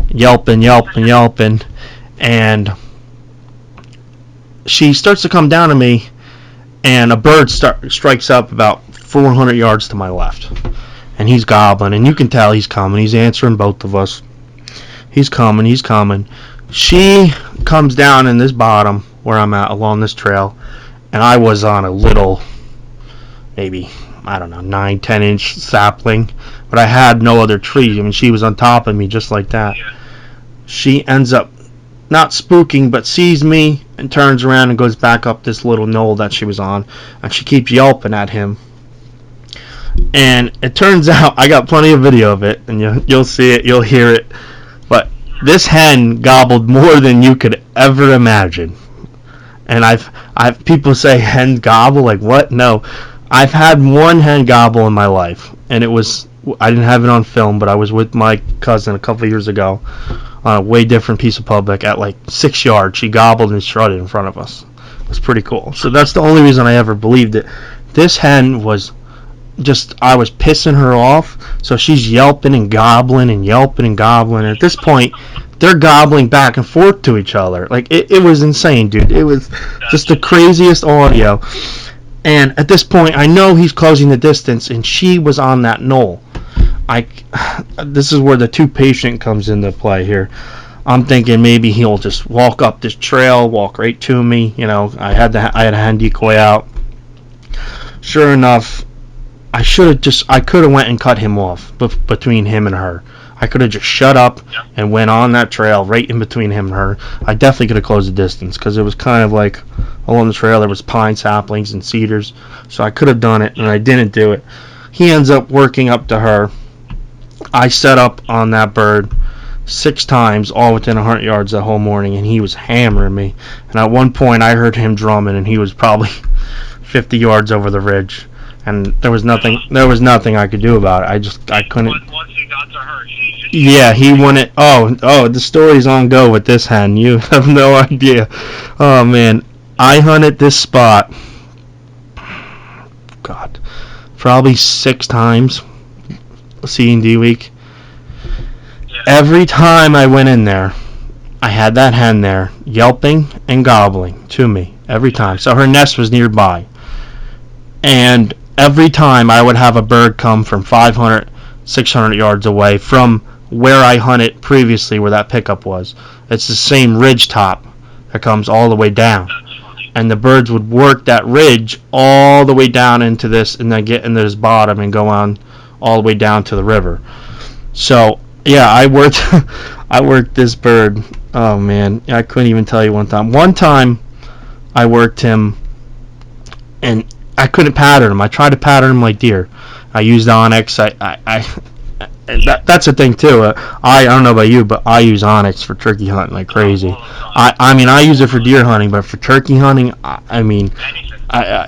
Speaker 1: yelping, and she starts to come down to me, and a bird strikes up about 400 yards to my left. And he's gobbling, and you can tell he's coming. He's answering both of us. He's coming. She comes down in this bottom where I'm at along this trail, and I was on a little, maybe, 9-10 inch sapling, but I had no other tree. I mean, she was on top of me just like that. She ends up not spooking, but sees me and turns around and goes back up this little knoll that she was on, and she keeps yelping at him. And it turns out, I got plenty of video of it, and you'll see it, you'll hear it, but this hen gobbled more than you could ever imagine. And I've people say hen gobble, like what? No, I've had one hen gobble in my life, and I didn't have it on film, but I was with my cousin a couple of years ago on a way different piece of public at like 6 yards. She gobbled and strutted in front of us. It was pretty cool. So that's the only reason I ever believed it. This hen was I was pissing her off, so she's yelping and gobbling and yelping and gobbling. And at this point, they're gobbling back and forth to each other. Like, it was insane, dude. It was just the craziest audio. And at this point, I know he's closing the distance, and she was on that knoll. This is where the too patient comes into play here. I'm thinking maybe he'll just walk up this trail, walk right to me. I had a hand decoy out. Sure enough, I could have went and cut him off between him and her. I could have just shut up and went on that trail right in between him and her. I definitely could have closed the distance because it was kind of like along the trail there was pine saplings and cedars. So I could have done it, and I didn't do it. He ends up working up to her. I set up on that bird 6 times, all within 100 yards that whole morning, and he was hammering me. And at one point I heard him drumming, and he was probably 50 yards over the ridge. And there was nothing I could do about it. I couldn't.
Speaker 2: Once he got to her,
Speaker 1: he wanted. Oh, the story's on go with this hen. You have no idea. Oh man, I hunted this spot. God, probably 6 times. C&D week. Yeah. Every time I went in there, I had that hen there yelping and gobbling to me every time. So her nest was nearby, and every time I would have a bird come from 500, 600 yards away from where I hunted previously, where that pickup was. It's the same ridge top that comes all the way down. and the birds would work that ridge all the way down into this, and then get into this bottom and go on all the way down to the river. So yeah, I worked I worked this bird. Oh man, I couldn't even tell you one time. One time I worked him, and I couldn't pattern him. I tried to pattern him like deer. I used Onyx. That's the thing too. I don't know about you, but I use Onyx for turkey hunting like crazy. I mean, I use it for deer hunting, but for turkey hunting,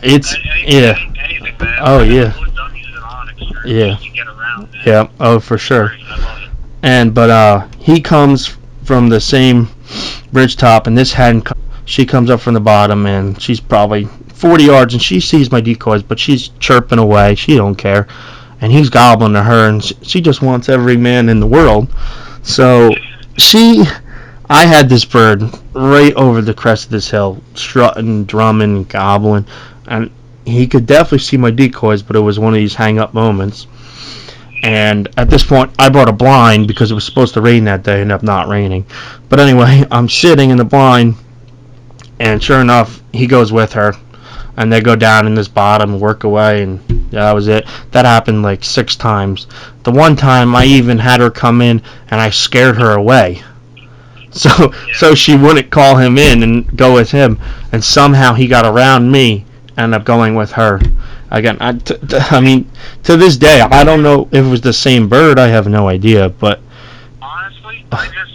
Speaker 1: it's yeah. Oh yeah. Yeah. Yeah. Oh, for sure. But he comes from the same ridge top, and this hen, she comes up from the bottom, and she's probably 40 yards, and she sees my decoys, but she's chirping away. She don't care. And he's gobbling to her, and she just wants every man in the world. So I had this bird right over the crest of this hill, strutting, drumming, gobbling, and he could definitely see my decoys, but it was one of these hang-up moments. And at this point, I brought a blind because it was supposed to rain that day, and ended up not raining. But anyway, I'm sitting in the blind, and sure enough, he goes with her, and they go down in this bottom, work away, and yeah, that was it. That happened like 6 times. The one time I even had her come in, and I scared her away. So she wouldn't call him in and go with him, and somehow he got around me, and ended up going with her. Again, I mean, to this day, I don't know if it was the same bird. I have no idea, but
Speaker 2: honestly, I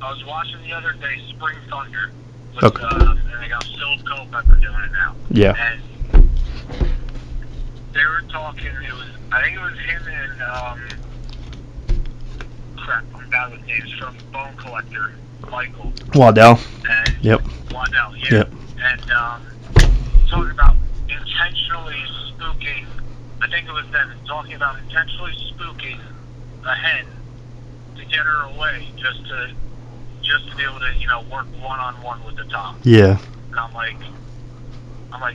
Speaker 2: was watching the other day Spring Thunder, with, and they got Philip Culpepper doing it now.
Speaker 1: Yeah.
Speaker 2: And they were talking. I think it was him and crap, I'm bad with names, from Bone Collector, Michael.
Speaker 1: Waddell.
Speaker 2: And
Speaker 1: Yep.
Speaker 2: Waddell, yeah.
Speaker 1: Yep.
Speaker 2: And talking about intentionally spooking, I think it was them, talking about intentionally spooking a hen to get her away, just to be able to, work one-on-one with the top.
Speaker 1: Yeah.
Speaker 2: And I'm like, my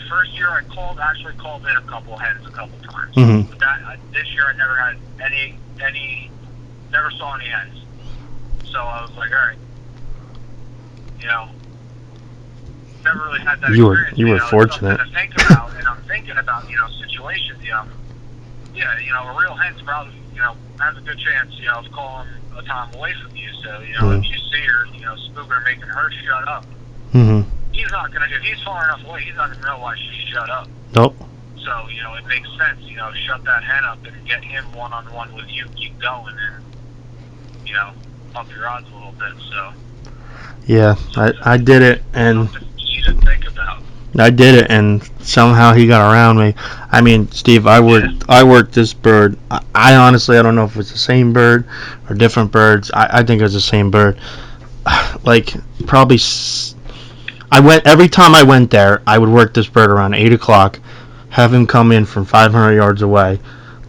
Speaker 2: first year I actually called in a couple hens a couple times.
Speaker 1: Mm-hmm.
Speaker 2: But this year I never had never saw any hens. So I was like, all right, never really had that experience.
Speaker 1: You were fortunate.
Speaker 2: To think about, and I'm thinking about, situations, a real hen's probably, has a good chance, of calling a tom away from you. So, if you see her, spook her, making her shut up, he's not going to, if he's far enough away, he's not going to know why she shut up.
Speaker 1: Nope.
Speaker 2: So, it makes sense, shut that hen up and get him one-on-one with you, keep going, and, up your odds a little bit, so.
Speaker 1: Yeah, I did it, and
Speaker 2: something easy to think about.
Speaker 1: I did it, and somehow he got around me. I mean, Steve, I worked this bird. I honestly, I don't know if it's the same bird or different birds. I think it was the same bird. Like, probably, every time I went there, I would work this bird around 8 o'clock, have him come in from 500 yards away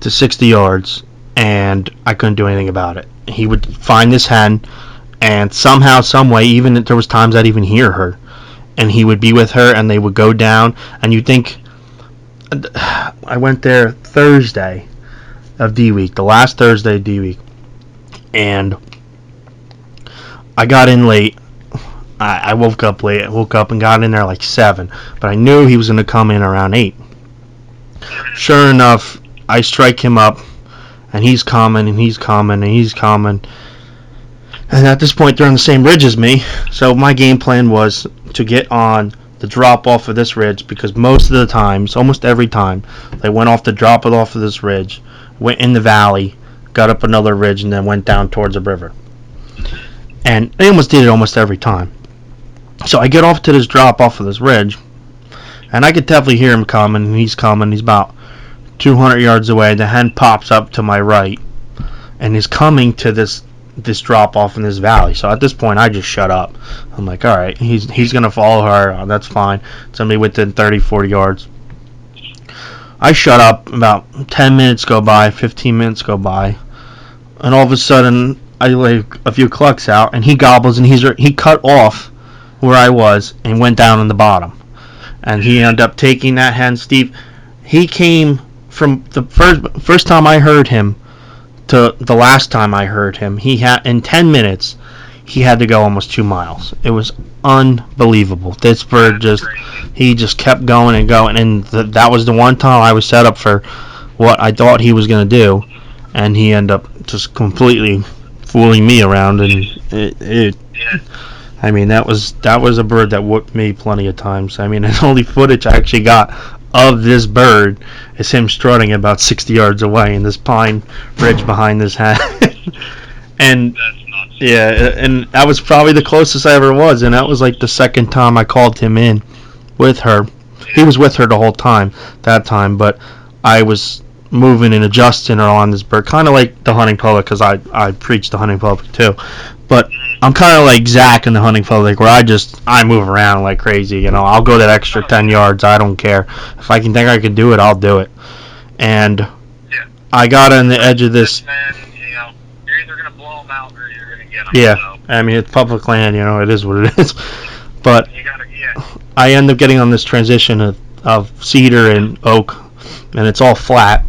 Speaker 1: to 60 yards, and I couldn't do anything about it. He would find this hen, and somehow, some way, even there was times I'd even hear her, and he would be with her, and they would go down, and you'd think, I went there Thursday of D week, the last Thursday of D week, and I got in late. I woke up late. I woke up and got in there like 7, but I knew he was going to come in around 8. Sure enough, I strike him up, and he's coming, and he's coming, and he's coming. And at this point, they're on the same ridge as me, so my game plan was to get on the drop off of this ridge, because most of the times, almost every time, they went off the drop it off of this ridge, went in the valley, got up another ridge, and then went down towards the river. And they almost did it almost every time. So I get off to this drop off of this ridge, and I could definitely hear him coming, and he's coming. He's about 200 yards away. The hen pops up to my right, and is coming to this drop off in this valley. So at this point, I just shut up. I'm like, all right, he's gonna follow her. That's fine. It's gonna be within 30, 40 yards. I shut up. About 10 minutes go by, 15 minutes go by, and all of a sudden, I lay a few clucks out, and he gobbles, and he cut off where I was and went down in the bottom. And he ended up taking that hen, Steve. He came from the first time I heard him to the last time I heard him. He had, in 10 minutes, he had to go almost 2 miles. It was unbelievable. This bird he just kept going and going, and that was the one time I was set up for what I thought he was going to do, and he ended up just completely fooling me around, and I mean, that was a bird that whooped me plenty of times. I mean, the only footage I actually got of this bird is him strutting about 60 yards away in this pine ridge behind this hat. And yeah, and that was probably the closest I ever was, and that was like the second time I called him in with her. He was with her the whole time that time, but I was moving and adjusting her on this bird, kind of like the hunting public, because I preach the hunting public too. But I'm kind of like Zach in the hunting public, where I move around like crazy. You know, I'll go that extra 10 yards. I don't care. If I can think I can do it, I'll do it. And I got on the edge of this.
Speaker 2: You're either gonna blow them out or you're gonna get them.
Speaker 1: Yeah,
Speaker 2: so.
Speaker 1: I mean, it's public land. You know, it is what it is. But I end up getting on this transition of cedar and oak, and it's all flat.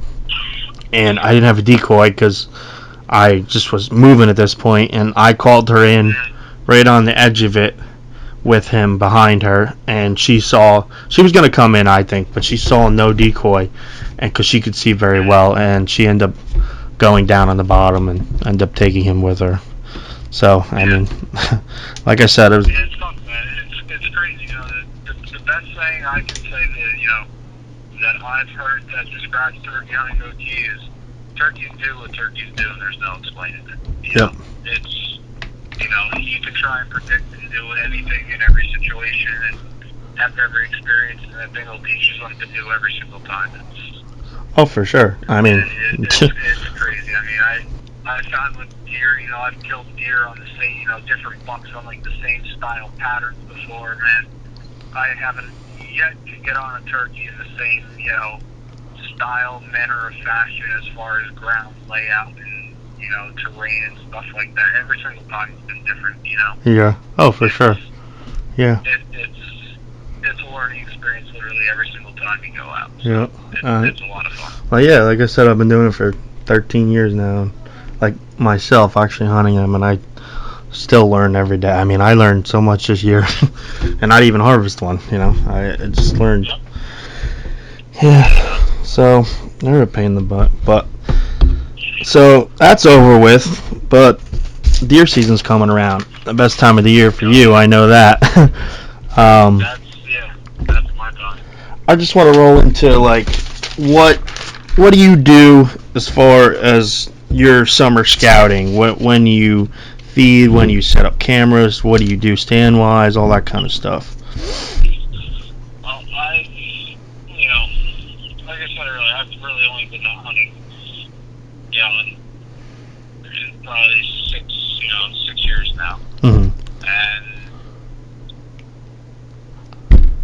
Speaker 1: And I didn't have a decoy because I just was moving at this point, and I called her in right on the edge of it with him behind her, and she was going to come in, I think, but she saw no decoy, and because she could see very well, and she ended up going down on the bottom and ended up taking him with her. So, I mean, like I said, it was...
Speaker 2: It's tough, man. It's crazy. You know, the best thing I can say that I've heard that describes turkey hunting OT is turkeys do what turkeys do, and there's no explaining it. You know, it's, you can try and predict and do anything in every situation and have every experience, and that thing will teach you something new every single time.
Speaker 1: Oh, for sure. I mean,
Speaker 2: it's crazy. I mean, I found with deer, I've killed deer on the same, different bucks on like the same style patterns before, man. I haven't yet to get on a turkey in the same, style, manner, or fashion as far as ground layout and, terrain and stuff like that. Every single time it's been different,
Speaker 1: Yeah. Oh, for sure. Yeah.
Speaker 2: It's a learning experience literally every single time you go out. So
Speaker 1: yeah.
Speaker 2: It's a lot of fun.
Speaker 1: Well, yeah, like I said, I've been doing it for 13 years now. Like myself, actually hunting them, and I still learn every day. I mean, I learned so much this year, and not even harvest one. I just learned.
Speaker 2: Yep.
Speaker 1: Yeah. So they're a pain in the butt, but so that's over with. But deer season's coming around. The best time of the year for you, I know that.
Speaker 2: That's my time.
Speaker 1: I just want to roll into like what do you do as far as your summer scouting? When you feed, when you set up cameras, what do you do stand wise, all that kind of stuff?
Speaker 2: Well, like I said earlier, I've really only been hunting, in probably 6 years now.
Speaker 1: Mm-hmm.
Speaker 2: And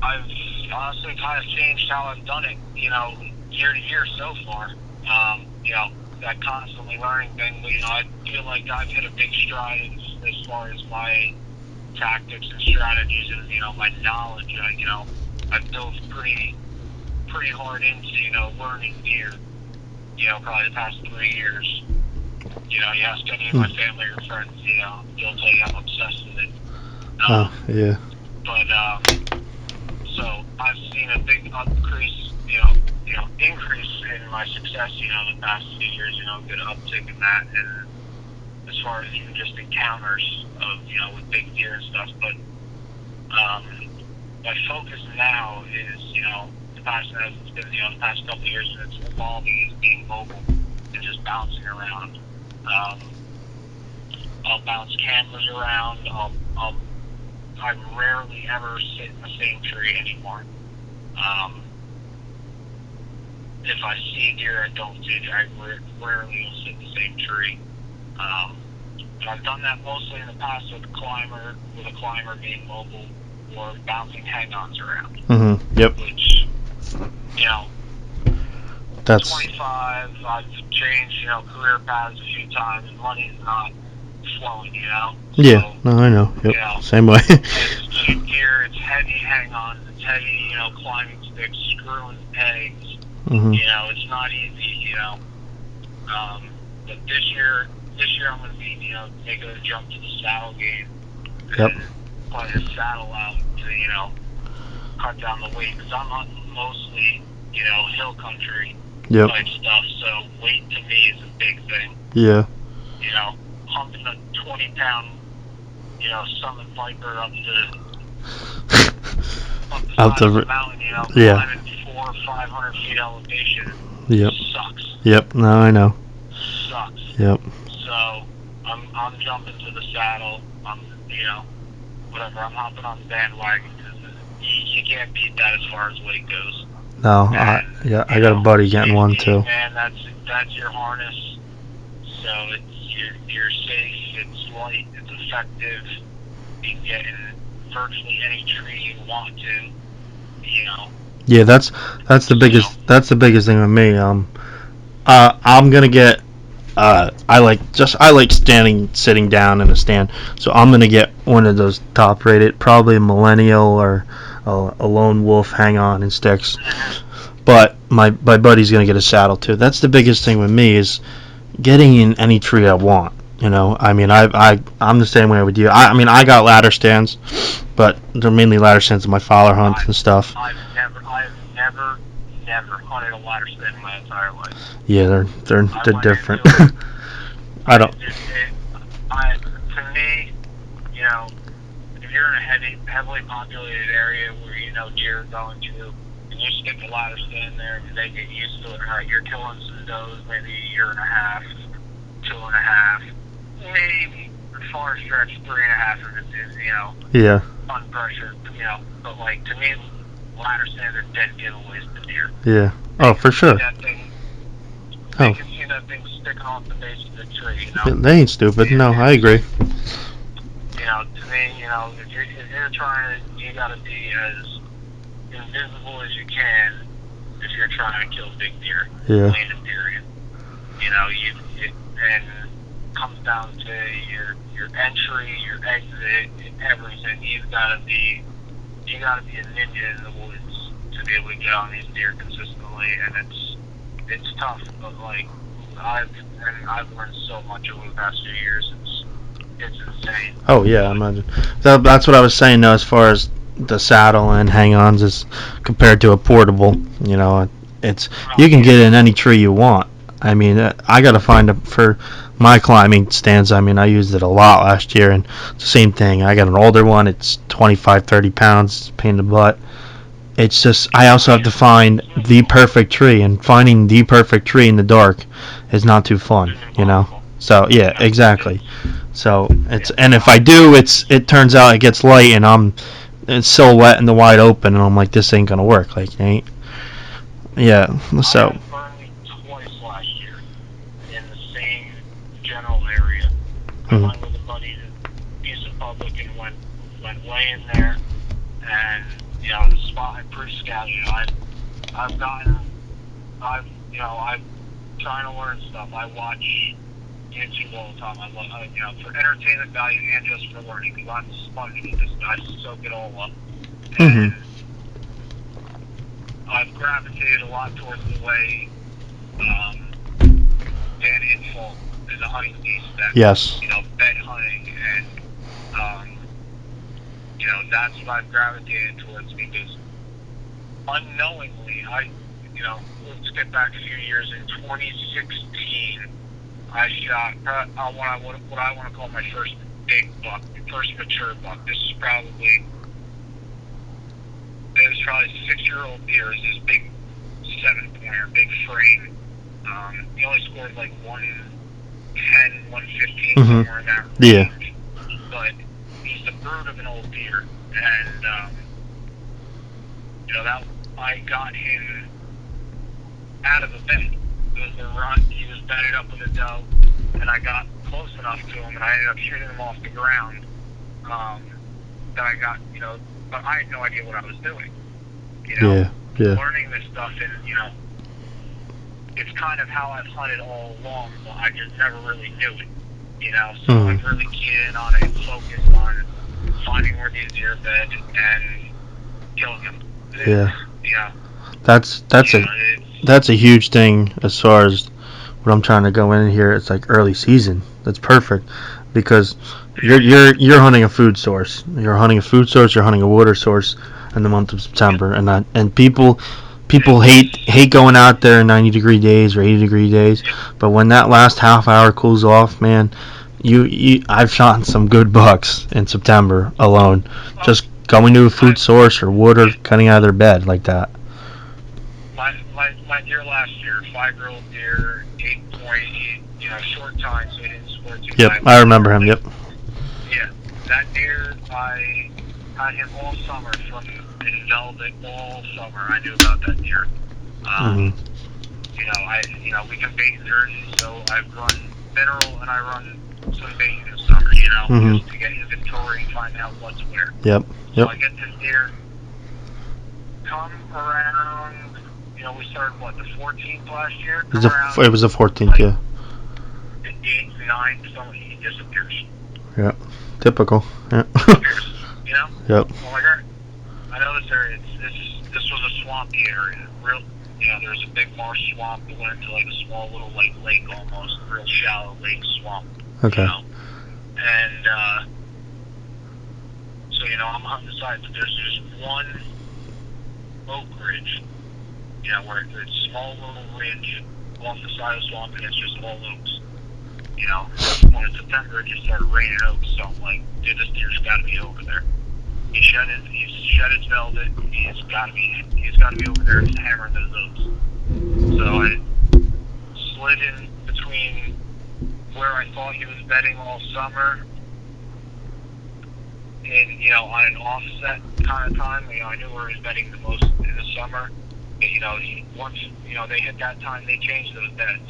Speaker 2: I've honestly kind of changed how I've done it, year to year so far. That constantly learning thing, I feel like I've hit a big stride as far as my tactics and strategies and, my knowledge. I've built pretty hard into, learning deer, probably the past 3 years. You ask any of my family or friends, they'll tell you I'm obsessed with it.
Speaker 1: Yeah.
Speaker 2: But, so I've seen a big increase in my success, the past few years, a good uptick in that, and as far as even just encounters of, with big deer and stuff, but, my focus now is, the past couple of years, and it's evolving, is being mobile and just bouncing around. I'll bounce cameras around, I rarely ever sit in the same tree anymore. If I see deer, I don't see deer. I rarely will sit in the same tree. And I've done that mostly in the past with a climber being mobile or bouncing hang-ons around.
Speaker 1: Mm-hmm. Yep.
Speaker 2: Which,
Speaker 1: that's
Speaker 2: 25. I've changed, career paths a few times. Money's not flowing,
Speaker 1: Yeah.
Speaker 2: So,
Speaker 1: no, I know. Yep. Same way.
Speaker 2: It's cheap gear. It's heavy hang-ons. It's heavy, climbing sticks, screwing pegs.
Speaker 1: Mm-hmm.
Speaker 2: It's not easy, but this year, this year I'm going to be, making a jump to the saddle game.
Speaker 1: Yep.
Speaker 2: And putting a saddle out to, cut down the weight. Because I'm hunting mostly, hill country
Speaker 1: Yep.
Speaker 2: type stuff. So weight to me is a big thing.
Speaker 1: Yeah.
Speaker 2: Humping a 20-pound, Summit Viper up the
Speaker 1: Out
Speaker 2: side
Speaker 1: the
Speaker 2: of the mountain,
Speaker 1: yeah.
Speaker 2: climbing 400 or 500 feet elevation.
Speaker 1: Yep.
Speaker 2: Sucks.
Speaker 1: Yep. No, I know.
Speaker 2: Sucks.
Speaker 1: Yep.
Speaker 2: So I'm jumping to the saddle. Whatever. I'm hopping on the bandwagon because you can't beat that as far as weight goes.
Speaker 1: No,
Speaker 2: And,
Speaker 1: I got a buddy getting one too.
Speaker 2: Man, that's your harness. So you're safe. It's light. It's effective. You can get in virtually any tree you want to.
Speaker 1: Yeah, that's the biggest thing with me. I'm gonna get. I like sitting down in a stand. So I'm gonna get one of those top rated, probably a Millennial or a Lone Wolf hang on and sticks. But my buddy's gonna get a saddle too. That's the biggest thing with me is getting in any tree I want. I mean, I'm the same way with you. I got ladder stands, but they're mainly ladder stands in my fowler hunts and stuff.
Speaker 2: I've never hunted a ladder stand in my entire life.
Speaker 1: Yeah, they're different. I don't.
Speaker 2: To me, if you're in a heavily populated area where deer are going to, and you stick a ladder stand there, and they get used to it. All right, you're killing some does, maybe a year and a half, 2.5, maybe far stretch 3.5 if it's
Speaker 1: Yeah.
Speaker 2: unpressured, But like to me, ladder stands are dead giveaways to deer.
Speaker 1: Yeah. Oh, for sure.
Speaker 2: They can see that thing sticking off the base of the tree.
Speaker 1: They ain't stupid. No, I agree.
Speaker 2: To me, if you're trying to, you gotta be as invisible as you can if you're trying to kill big deer.
Speaker 1: Yeah.
Speaker 2: Plain and period. And it comes down to your entry, your exit, everything. You gotta be a ninja in the woods to be able to get on these deer consistently, and it's tough. But like I've learned so much over the past few years. It's insane.
Speaker 1: Oh yeah, I imagine. That's what I was saying though, as far as the saddle and hang-ons is compared to a portable. It's you can get in any tree you want. I mean, I gotta find for my climbing stands. I mean, I used it a lot last year, and it's the same thing. I got an older one. It's 25, 30 pounds. It's a pain in the butt. It's just I also have to find the perfect tree, and finding the perfect tree in the dark is not too fun. So yeah, exactly. So and if I do, it turns out it gets light, and it's silhouette in the wide open, and I'm like, this ain't gonna work. Like, ain't. Yeah. So.
Speaker 2: I burned me twice last year in the same general area. I went with a buddy to piece of public and went way in there, and the spot I pre-scouted. I'm trying to learn stuff. I watch YouTube all the time. I love, for entertainment value and just for learning, because I'm a sponge with this. I soak it all up. And I've gravitated a lot towards the way Dan Infalt is a hunting beast.
Speaker 1: Yes.
Speaker 2: Bed hunting, and that's what I've gravitated towards, because unknowingly, let's get back a few years. In 2016, I shot what I want to call my first big buck, first mature buck. This is probably a 6-year-old deer. Is this big 7-pointer, big frame. He only scored like 110, 115, somewhere in that range.
Speaker 1: Yeah.
Speaker 2: But he's the brood of an old deer, and that I got him out of a bed. It was the run. He was bedded up with a doe, and I got close enough to him, and I ended up shooting him off the ground. That I got, but I had no idea what I was doing.
Speaker 1: Yeah.
Speaker 2: Learning this stuff, and it's kind of how I've hunted all along, but I just never really knew it. So I've really keyed in on it and focused on finding where these deer bed and killing them.
Speaker 1: Yeah. That's a huge thing as far as what I'm trying to go in here, it's like early season. That's perfect because you're hunting a food source. You're hunting a food source. You're hunting a water source in the month of September, and people hate going out there in 90-degree days or 80-degree days, but when that last half hour cools off, man, I've shot some good bucks in September alone, just going to a food source or water, cutting out of their bed like that.
Speaker 2: My deer last year, 5-year-old deer, 8 point, short time, so he didn't split too.
Speaker 1: Yep, I remember him. Yep.
Speaker 2: Yeah, that deer, I had him all summer from in velvet all summer. I knew about that deer. We can bait certain, so I've run mineral and I run some bait this summer. Just to get inventory and find out what's where.
Speaker 1: Yep.
Speaker 2: So I get this deer. Come around. We started the 14th last year.
Speaker 1: It was the 14th, yeah.
Speaker 2: The 8th, 9th, he disappears.
Speaker 1: Yeah, typical. Yeah.
Speaker 2: Disappears.
Speaker 1: Yep.
Speaker 2: Well, I know this area. This was a swampy area. There's a big marsh swamp that went into like a small little lake almost, a real shallow lake swamp.
Speaker 1: Okay.
Speaker 2: And so I'm hunting the side, but there's just one oak ridge. Where it's a small little ridge off the side of the swamp, and it's just all oaks. When it's September, it just started raining oaks, so I'm like, dude, this deer's got to be over there. He's shed his velvet. He's got to be over there hammering those oaks. So I slid in between where I thought he was bedding all summer, and on an offset kind of time. I knew where he was bedding the most in the summer. Once they hit that time, they changed those beds,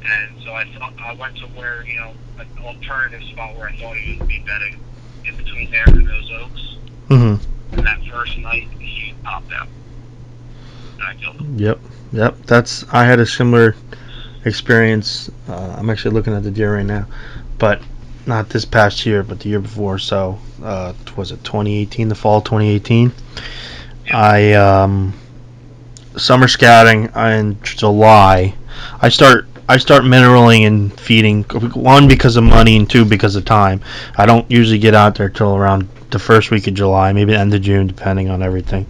Speaker 2: and so I went to where an alternative spot where I thought he would be bedding in between there and those oaks. And that first night, he popped out, and I killed him.
Speaker 1: Yep. I had a similar experience. I'm actually looking at the deer right now, but not this past year, but the year before. So was it 2018? The fall 2018. I summer scouting in July. I start mineraling and feeding, one because of money and two because of time. I don't usually get out there till around the first week of July, maybe the end of June, depending on everything.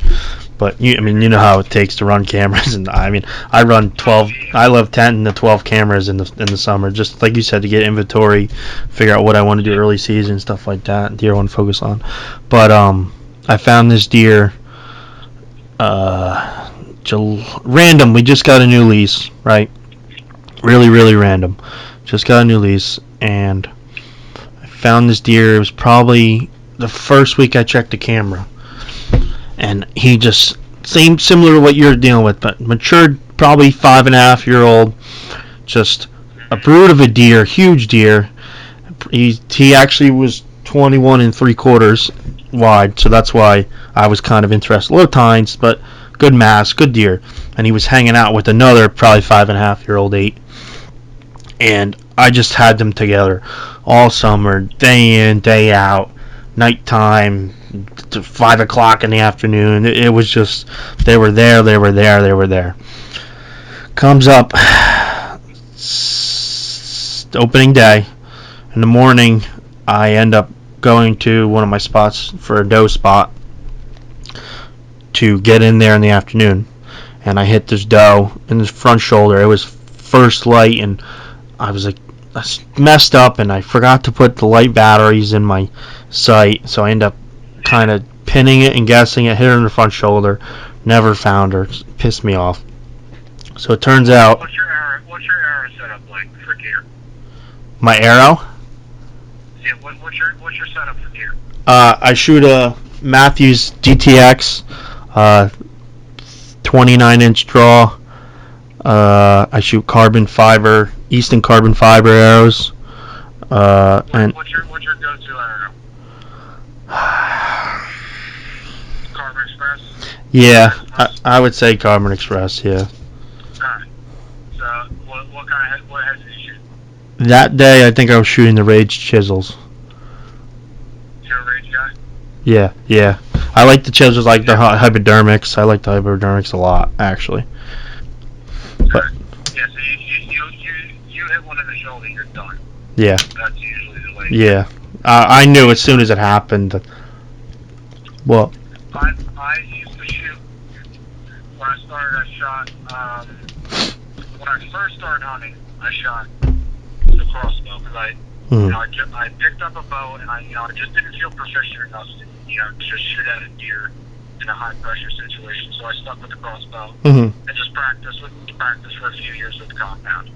Speaker 1: But you know how it takes to run cameras, and I run 12. I love 10 to 12 cameras in the summer, just like you said, to get inventory, figure out what I want to do early season, stuff like that. Deer I want to focus on. But I found this deer. Random. We just got a new lease, right? Really, really random. Just got a new lease, and I found this deer. It was probably the first week I checked the camera, and he just similar to what you're dealing with, but matured, probably 5.5-year-old, just a brood of a deer, huge deer. He actually was 21 3/4 wide, so that's why I was kind of interested. Little tines, but good mass, good deer. And he was hanging out with another probably 5.5-year-old 8. And I just had them together all summer, day in, day out, nighttime, to 5 o'clock in the afternoon. It was just, they were there. Comes up opening day. In the morning, I end up going to one of my spots for a doe spot to get in there in the afternoon, and I hit this doe in the front shoulder. It was first light, and I was like, I messed up, and I forgot to put the light batteries in my sight, so I ended up kind of pinning it and guessing it, hit her in the front shoulder, never found her. It pissed me off. So it turns out...
Speaker 2: What's your arrow setup like for deer?
Speaker 1: My arrow?
Speaker 2: Yeah, what's your setup for deer?
Speaker 1: I shoot a Matthews DTX, 29-inch draw. I shoot carbon fiber, Easton carbon fiber arrows. And
Speaker 2: what's your go-to arrow? Carbon Express?
Speaker 1: Yeah, I would say Carbon Express, yeah.
Speaker 2: Alright. So, what heads did you shoot?
Speaker 1: That day, I think I was shooting the Rage chisels.
Speaker 2: You're a Rage guy?
Speaker 1: Yeah. I like the chisels, like the hypodermics. I like the hypodermics a lot, actually.
Speaker 2: But yeah, so you the shoulder, you're done.
Speaker 1: Yeah.
Speaker 2: That's usually the way.
Speaker 1: Yeah. I knew as soon as it happened. Well.
Speaker 2: I used to shoot when I started. I shot when I first started hunting. I shot the crossbow because I picked up a bow and I just didn't feel proficient enough to just shoot at a deer in a high pressure situation. So I stuck with the crossbow and just practiced for a few years with the compound.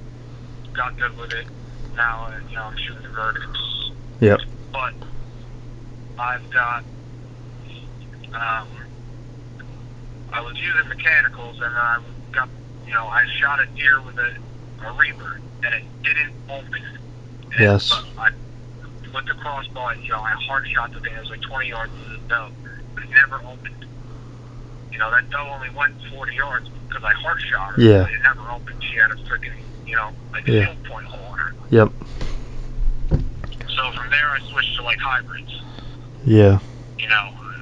Speaker 2: Got good with it. Now I'm shooting the Verbekes.
Speaker 1: Yep.
Speaker 2: But I've got I was using mechanicals and I got I shot a deer with a Reaper and it didn't open.
Speaker 1: Yes.
Speaker 2: But with the crossbow, I hard shot the thing. It was like 20 yards to the doe, but it never opened. That doe only went 40 yards because I hard shot her.
Speaker 1: Yeah.
Speaker 2: But it never opened. She had a freaking, like a field point hole in her.
Speaker 1: Yep.
Speaker 2: So from there, I switched to like hybrids.
Speaker 1: Yeah.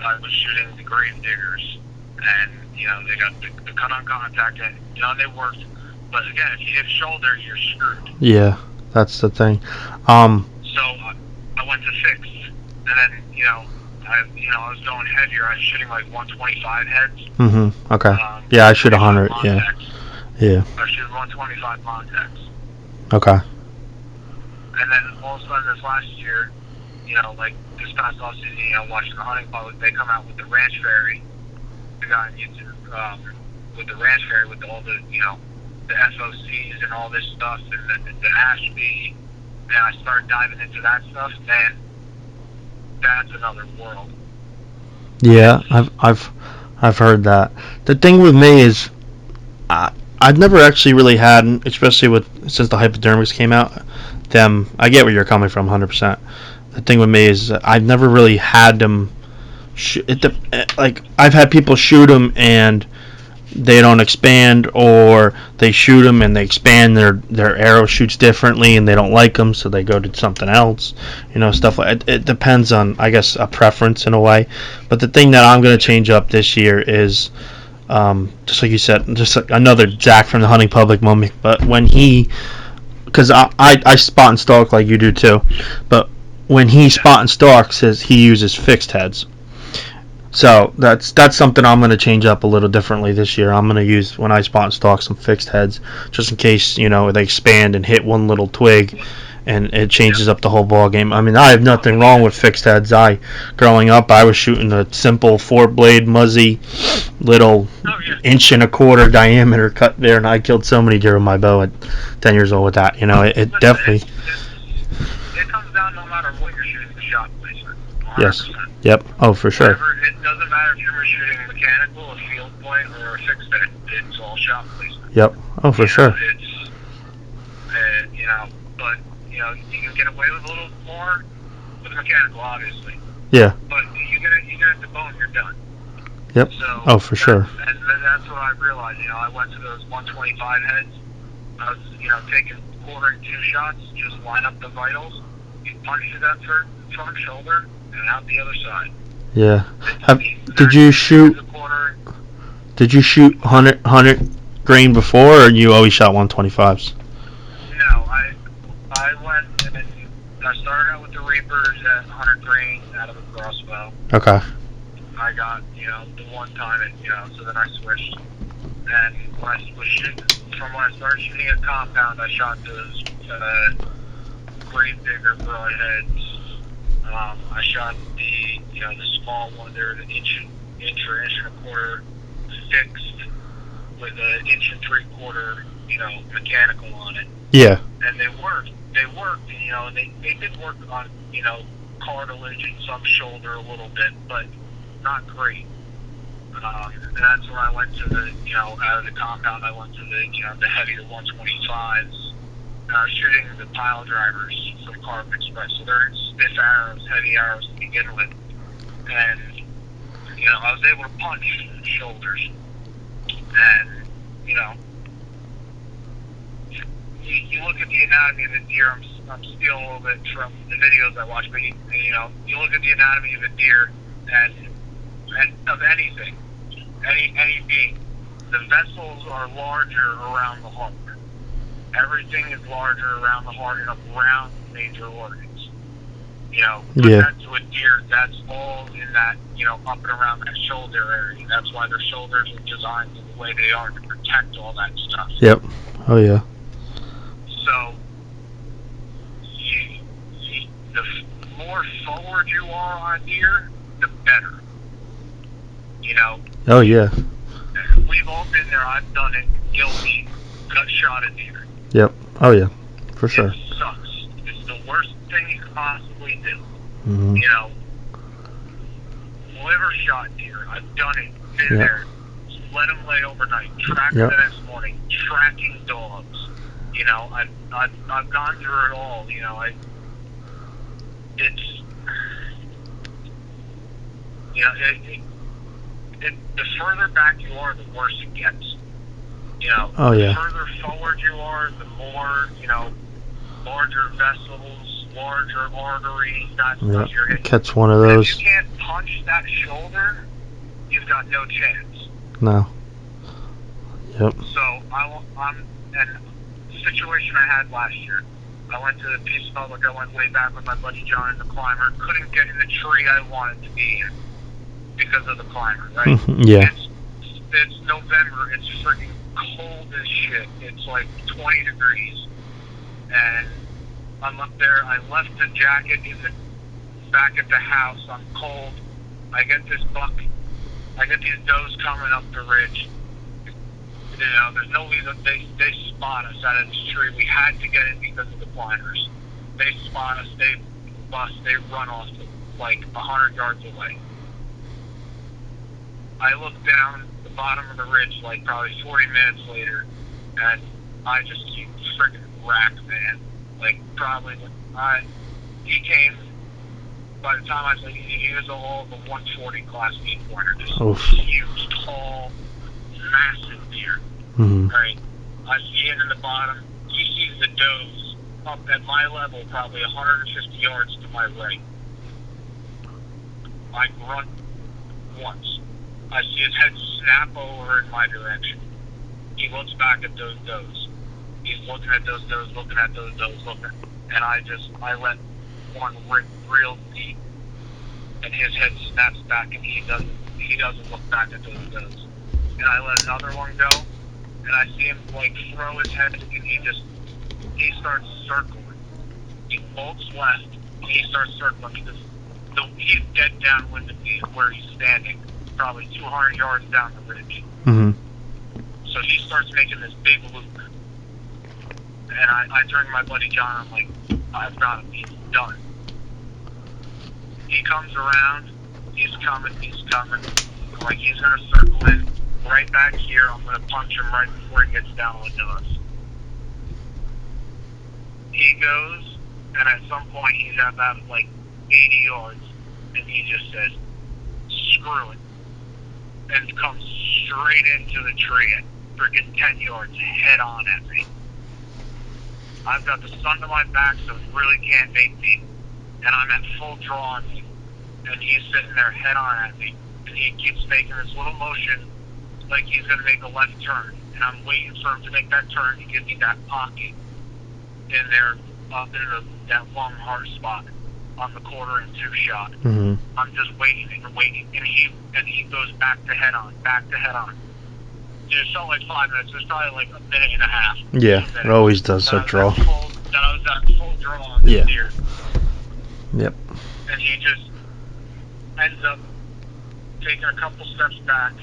Speaker 2: I was shooting the grave diggers, and they got the cut on contact, and they worked. But again, if you hit shoulder, you're screwed.
Speaker 1: Yeah, that's the thing.
Speaker 2: So I went to fixed, and then I was going heavier. I was shooting like 125 heads.
Speaker 1: Okay. Yeah, I shoot 100. Yeah. Yeah.
Speaker 2: I shoot 125 Montex.
Speaker 1: Okay.
Speaker 2: And then all of a sudden this last year, like this past off season, watching the hunting public, they come out with the Ranch Fairy. The guy on YouTube with the Ranch Fairy with all the the FOCs and all this stuff and the Ashby, and I started diving into that stuff. Man, that's another world.
Speaker 1: Yeah, I've heard that. The thing with me is, I've never actually really had, especially since the hypodermics came out. I get where you're coming from, 100%. The thing with me is, I've never really had them. I've had people shoot them and they don't expand, or they shoot them and they expand, their arrow shoots differently and they don't like them, so they go to something else, stuff like it depends on, I guess, a preference in a way. But the thing that I'm going to change up this year is, just like you said, just like another Zach from the hunting public moment, but when because I spot and stalk like you do too, but when he spot and stalks, he uses fixed heads. So that's something I'm going to change up a little differently this year. I'm going to use, when I spot and stalk, some fixed heads, just in case they expand and hit one little twig, and it changes up the whole ball game. I mean, I have nothing wrong with fixed heads. Growing up, I was shooting a simple 4-blade Muzzy, little 1.25-inch diameter cut there, and I killed so many deer with my bow at 10 years old with that. It definitely.
Speaker 2: It comes down no matter what you're shooting, the shot placement. 100%.
Speaker 1: Yes. Yep. Oh, for sure.
Speaker 2: It doesn't matter if you're shooting a mechanical, a field point, or a fixed head. It's all shot placement.
Speaker 1: Yep. Oh, for sure.
Speaker 2: It's but you can get away with a little more with a mechanical, obviously.
Speaker 1: Yeah.
Speaker 2: But you get at the bone, you're done.
Speaker 1: Yep.
Speaker 2: So
Speaker 1: oh, for sure.
Speaker 2: And that's what I realized. I went to those 125 heads. I was taking quarter and 2 shots, just line up the vitals. You punch to that front shoulder and out the other side.
Speaker 1: Yeah. Did you shoot 100 grain before, or you always shot 125s?
Speaker 2: No, I went and I started out with the Reapers at 100 grain out of a crossbow.
Speaker 1: Okay.
Speaker 2: I got the one time so then I switched, and when I was shooting, from when I started shooting a compound, I shot those grave digger broadheads. I shot the small one there, the inch or 1.25 fixed with an 1.75 mechanical on it.
Speaker 1: Yeah.
Speaker 2: And they worked, and they did work on cartilage and some shoulder a little bit, but not great. And that's where I went to the out of the compound. I went to the heavier 125s. And I was shooting the pile drivers from Carbon Express, so they're stiff arrows, heavy arrows to begin with. And I was able to punch shoulders, and you look at the anatomy of the deer. I'm stealing a little bit from the videos I watch, but you look at the anatomy of a deer and of anything, any being, the vessels are larger around the heart, everything is larger around the heart and around the major organs. Put that to a deer, that's all in that, up and around that shoulder area. That's why their shoulders are designed in the way they are to protect all that stuff.
Speaker 1: Yep. Oh, yeah.
Speaker 2: So, the more forward you are on deer, the better.
Speaker 1: Oh, yeah.
Speaker 2: We've all been there. I've done it. Guilty. Gut shot a deer.
Speaker 1: Yep. Oh, yeah. For sure.
Speaker 2: It sucks. It's the worst thing you could possibly do.
Speaker 1: Mm-hmm.
Speaker 2: Liver shot deer. I've done it. Been there. Let them lay overnight. Track them the next morning. Tracking dogs. I've gone through it all. The further back you are, the worse it gets.
Speaker 1: Oh, yeah.
Speaker 2: The further forward you are, the more, larger vessels, larger arteries, that stuff you're hitting.
Speaker 1: Catch one of those.
Speaker 2: If you can't punch that shoulder, you've got no chance.
Speaker 1: No. Yep.
Speaker 2: So, and the situation I had last year, I went to the Peace Public, I went way back with my buddy John in the climber, couldn't get in the tree I wanted to be in because of the climber, right?
Speaker 1: Yeah.
Speaker 2: It's November, it's freaking cold as shit. It's like 20 degrees. And I'm up there, I left the jacket in the back at the house, I'm cold. I get these does coming up the ridge. There's no reason, they spot us out of this tree. We had to get in because of the climbers. They spot us, they bust, they run off like 100 yards away. I look down the bottom of the ridge like probably 40 minutes later, and I just keep freaking racked, man. Like, probably, he came, by the time I said he was all of the 140 class B pointer, just huge, tall, massive deer.
Speaker 1: Mm-hmm.
Speaker 2: Right? I see it in the bottom. He sees the does up at my level, probably 150 yards to my right. I grunt once. I see his head snap over in my direction. He looks back at those does. He's looking at those does, looking at those does, and I let one rip real deep, and his head snaps back, and he doesn't look back at those does. And I let another one go, and I see him like throw his head, and he starts circling. He bolts left, and he starts circling because he's dead downwind of me where he's standing, probably 200 yards down the ridge.
Speaker 1: Mm-hmm.
Speaker 2: So he starts making this big loop. And I turn to my buddy John, I'm like, I've got him, he's done. He comes around, he's coming. I'm like, he's going to circle in right back here. I'm going to punch him right before he gets down into us. He goes, and at some point he's at about like 80 yards, and he just says, screw it, and comes straight into the tree at freaking 10 yards head on at me. I've got the sun to my back, so he really can't make me, and I'm at full draw on him, and he's sitting there head on at me, and he keeps making this little motion like he's going to make a left turn, and I'm waiting for him to make that turn to give me that pocket in there, up in that lung heart spot on the 1/4 2 shot.
Speaker 1: Mm-hmm.
Speaker 2: I'm just waiting, and he goes back to head on. Dude, it felt like 5 minutes. It was probably like a minute and a half.
Speaker 1: Yeah, it always does that draw.
Speaker 2: That I was at full draw on this deer.
Speaker 1: Yep.
Speaker 2: And he just ends up taking a couple steps back,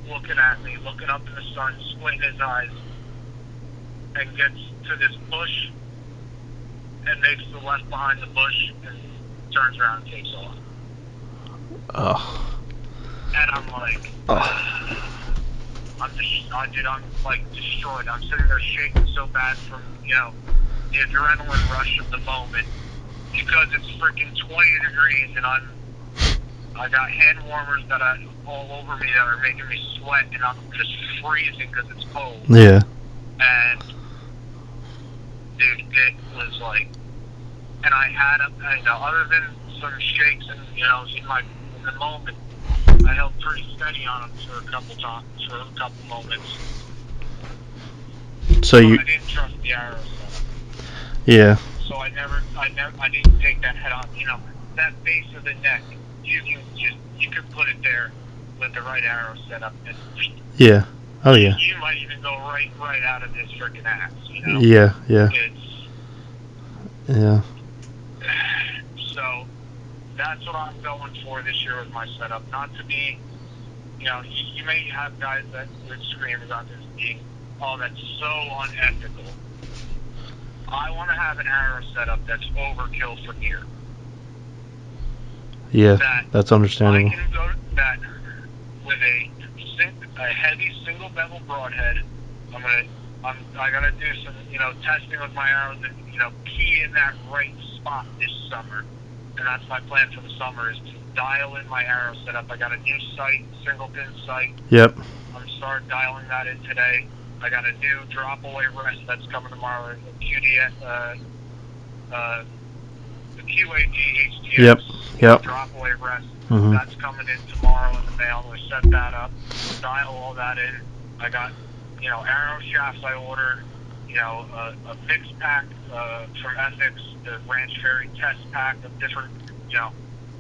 Speaker 2: looking at me, looking up in the sun, squinting his eyes, and gets to this bush and makes the left behind the bush and turns around and takes off.
Speaker 1: Oh.
Speaker 2: And I'm like, I'm like destroyed. I'm sitting there shaking so bad from, the adrenaline rush of the moment because it's freaking 20 degrees and I got hand warmers that are all over me that are making me sweat and I'm just freezing because it's cold.
Speaker 1: Yeah.
Speaker 2: And dude, it was like, and I had other than some shakes and in the moment, I held pretty steady on him for a couple moments.
Speaker 1: So you,
Speaker 2: I didn't trust the arrow setup.
Speaker 1: yeah,
Speaker 2: So I didn't take that head on. That base of the neck, you could put it there with the right arrow setup, and
Speaker 1: yeah, oh yeah,
Speaker 2: you might even go right out of his freaking axe.
Speaker 1: yeah, yeah, yeah,
Speaker 2: So that's what I'm going for this year with my setup. Not to be, you may have guys that would scream about this being, oh, that's so unethical. I want to have an arrow setup that's overkill for deer.
Speaker 1: yeah. That's understandable.
Speaker 2: I can go that with a heavy single bevel broadhead. I gotta do some, testing with my arrows and, key in that right spot this summer. And that's my plan for the summer, is to dial in my arrow setup. I got a new sight, single pin sight.
Speaker 1: Yep.
Speaker 2: I'm starting dialing that in today. I got a new drop away rest that's coming tomorrow. The QAD HDX.
Speaker 1: Yep.
Speaker 2: Drop away rest.
Speaker 1: Mm-hmm.
Speaker 2: That's coming in tomorrow in the mail. I'm going to set that up, dial all that in. I got, arrow shafts I ordered, a mix pack from Ethics, the Ranch Fairy test pack of different,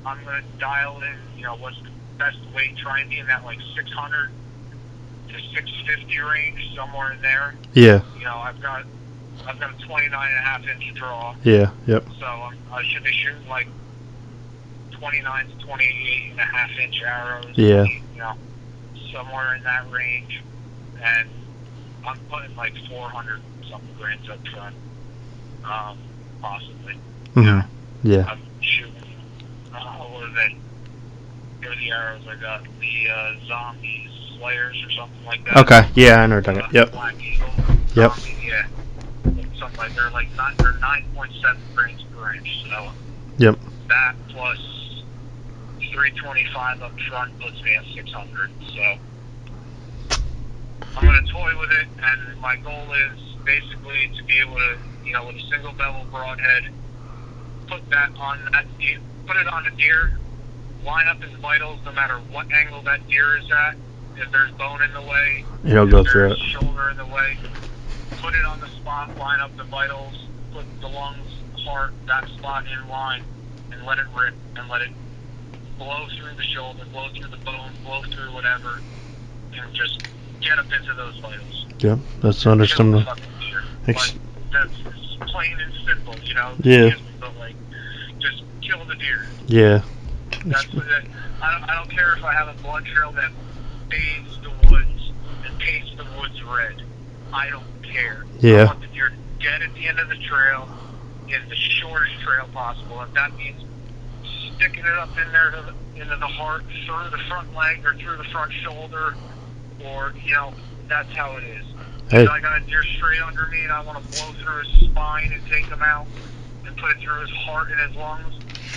Speaker 2: I'm going to dial in, what's the best weight, try and be in that like 600 to 650 range, somewhere in there.
Speaker 1: Yeah.
Speaker 2: I've got a 29.5-inch draw.
Speaker 1: Yeah. Yep.
Speaker 2: So I should be shooting like 29 to 28.5-inch arrows.
Speaker 1: Yeah.
Speaker 2: Somewhere in that range, and I'm putting like 400 something grains up front, possibly.
Speaker 1: Mm-hmm. Yeah.
Speaker 2: I'm shooting. What are they? Here are the arrows I got. The zombie slayers or something like that.
Speaker 1: Okay. Yeah, I know what you're talking about. Yep.
Speaker 2: Black Eagle.
Speaker 1: Yep.
Speaker 2: Zombie, yeah. Something like they're 9.7 grains per inch. So.
Speaker 1: Yep.
Speaker 2: That plus 325 up front puts me at 600. So I'm going to toy with it, and my goal is basically to be able to, with a single bevel broadhead, put it on a deer, line up his vitals no matter what angle that deer is at. If there's bone in the way,
Speaker 1: He'll go through it.
Speaker 2: Shoulder in the way, put it on the spot, line up the vitals, put the lungs, heart, that spot in line, and let it rip, and let it blow through the shoulder, blow through the bone, blow through whatever, and just get up into those vitals.
Speaker 1: Yep, that's understandable.
Speaker 2: That's plain and simple,
Speaker 1: Yeah.
Speaker 2: But just kill the deer.
Speaker 1: Yeah.
Speaker 2: That's what I don't care if I have a blood trail that bathes the woods and paints the woods red. I don't care.
Speaker 1: Yeah.
Speaker 2: I want the deer dead at the end of the trail in the shortest trail possible. If that means sticking it up in there into the heart, through the front leg or through the front shoulder, or, that's how it is.
Speaker 1: Hey.
Speaker 2: If I got a deer straight under me and I want to blow through his spine and take him out and put it through his heart and his lungs,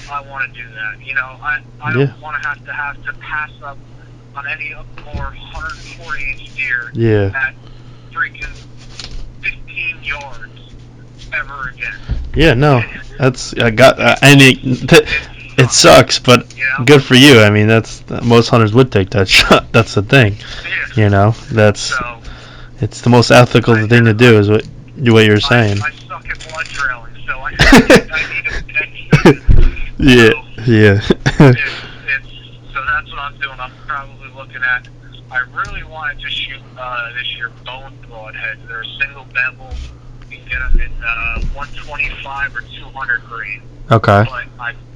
Speaker 2: I want to do that. I don't want to have to pass up on any more 140-inch deer at freaking 15 yards ever again.
Speaker 1: Yeah, no, it sucks, but good for you. I mean, most hunters would take that shot. That's the thing. It's the most ethical thing to do, is what you're saying.
Speaker 2: I suck at blood trailing, so I need a
Speaker 1: Yeah.
Speaker 2: So that's what I'm doing. I'm probably looking at. I really wanted to shoot this year bone broadheads. They're a single bevel. You can get them in 125 or 200 grain.
Speaker 1: Okay.
Speaker 2: But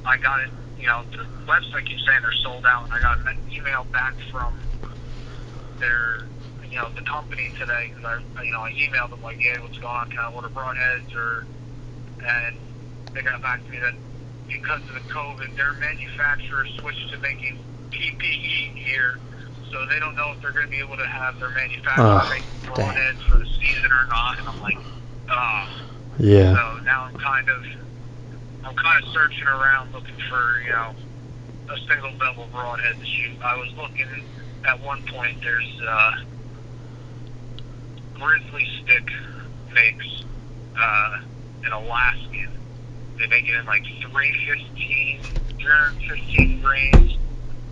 Speaker 2: I got it. The website keeps saying they're sold out, and I got an email back from their, the company today, because I emailed them like, yeah, what's going on? Can I order broadheads? And they got back to me that because of the COVID, their manufacturer switched to making PPE gear, so they don't know if they're going to be able to have their manufacturer make broadheads for the season or not. And I'm like,
Speaker 1: yeah.
Speaker 2: So now I'm kind of searching around looking for, a single bevel broadhead to shoot. I was looking at one point, there's Grizzly Stick makes an Alaskan. They make it in like 315 grains.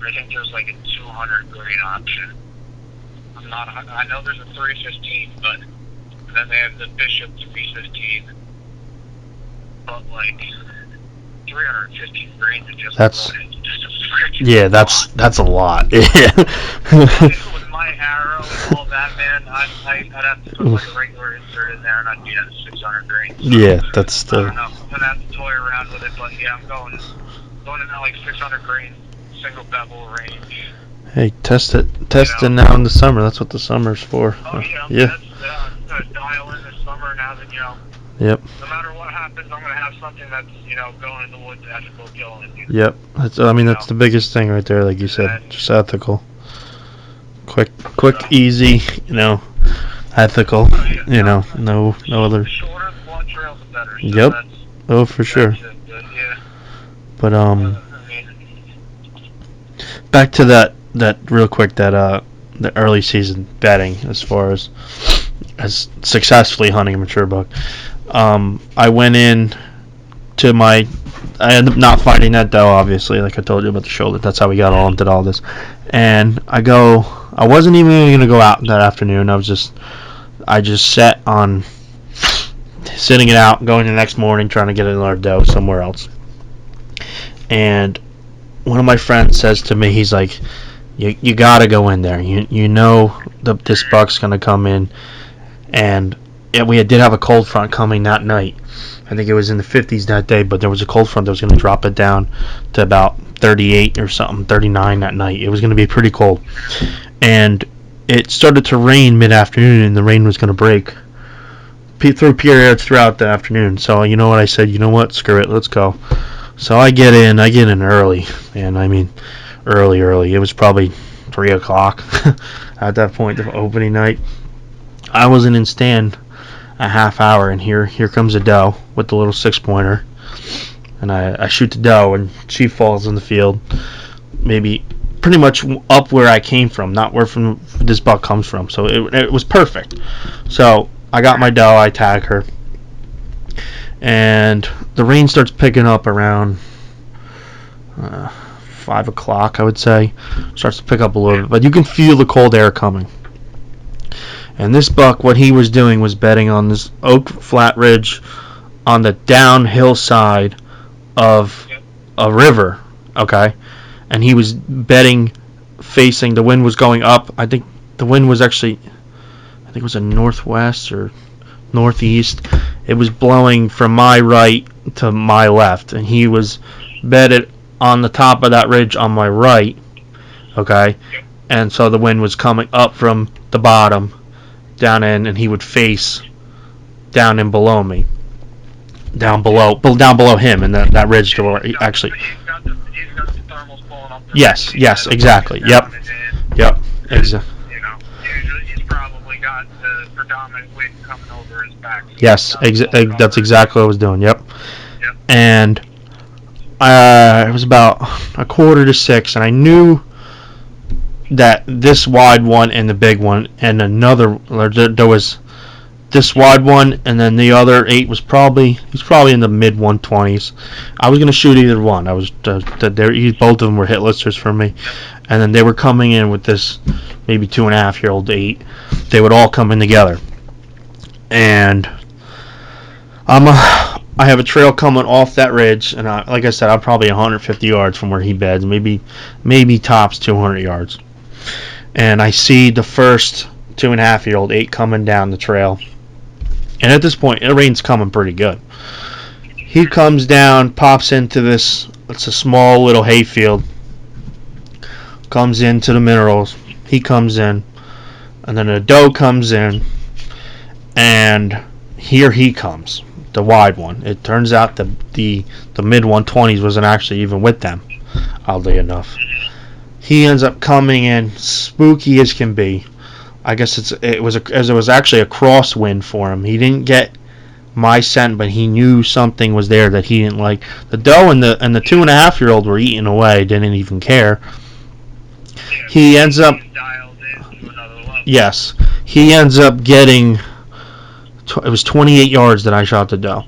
Speaker 2: I think there's like a 200 grain option. I know there's a 315, but then they have the Bishop 315, but like 315 grains of just
Speaker 1: That's
Speaker 2: loaded.
Speaker 1: that's a lot. Yeah.
Speaker 2: With my arrow and all that, man, I'd have to put like a regular insert in there, and I'd be at 600 grains. So,
Speaker 1: Yeah, that's the.
Speaker 2: I don't know. I'm gonna have to toy around with it, but yeah, I'm going in at like 600 grain, single bevel range.
Speaker 1: Hey, test it now in the summer. That's what the summer's for.
Speaker 2: Oh yeah,
Speaker 1: Yeah.
Speaker 2: That's gonna dial in this summer now that
Speaker 1: Yep.
Speaker 2: no matter what happens, I'm gonna have something that's going in the woods ethical killing.
Speaker 1: Yep. That's the biggest thing right there, like you said, just ethical. Quick, easy, ethical. No other.
Speaker 2: The shorter the blood trail, the better. So
Speaker 1: Yep. Oh, for sure.
Speaker 2: Yeah.
Speaker 1: But back to that real quick, the early season betting as far as successfully hunting a mature buck. I went in to I ended up not finding that doe, obviously, like I told you about the shoulder. That's how we got all into all this. And I wasn't even going to go out that afternoon. I just set on sitting it out, going the next morning, trying to get another doe somewhere else. And one of my friends says to me, he's like, you got to go in there. This buck's going to come in. And we did have a cold front coming that night. I think it was in the 50s that day, but there was a cold front that was going to drop it down to about 38 or something, 39 that night. It was going to be pretty cold. And it started to rain mid-afternoon, and the rain was going to break through periods throughout the afternoon. So you know what I said? You know what? Screw it. Let's go. So I get in early, and I mean early. It was probably 3 o'clock at that point, the opening night. I wasn't in stand a half hour, and here comes a doe with the little 6-pointer, and I shoot the doe, and she falls in the field, maybe pretty much up where I came from, not where from this buck comes from. So it was perfect. So I got my doe, I tag her, and the rain starts picking up around 5 o'clock, I would say. Starts to pick up a little bit, but you can feel the cold air coming. And this buck, what he was doing was bedding on this oak flat ridge on the downhill side of a river, okay? And he was bedding facing, the wind was going up. I think the wind was actually, it was a northwest or northeast. It was blowing from my right to my left, and he was bedded on the top of that ridge on my right, okay? And so the wind was coming up from the bottom down in, and he would face down in below me, down below him, and that ridge to where he actually.
Speaker 2: He's got the thermals pulling up.
Speaker 1: Yes, exactly. Yep. Exactly.
Speaker 2: Usually he's probably got the predominant wind coming over his back.
Speaker 1: Yes, that's exactly what I was doing. Yep. And it was about 5:45, and I knew that this wide one and the big one and another, there was this wide one, and then the other 8 was probably in the mid 120s. I was going to shoot either one. Both of them were hit listers for me, and then they were coming in with this maybe 2.5-year-old 8. They would all come in together, and I have a trail coming off that ridge, and like I said, I'm probably 150 yards from where he beds, maybe tops 200 yards. And I see the first 2.5-year-old 8 coming down the trail. And at this point, the rain's coming pretty good. He comes down, pops into this, it's a small little hayfield, comes into the minerals. He comes in, and then a doe comes in, and here he comes, the wide one. It turns out the mid 120s wasn't actually even with them, oddly enough. He ends up coming in spooky as can be. I guess it was actually a crosswind for him. He didn't get my scent, but he knew something was there that he didn't like. The doe and the 2.5-year-old were eating away, didn't even care. He ends up, yes, he ends up getting, it was 28 yards that I shot the doe.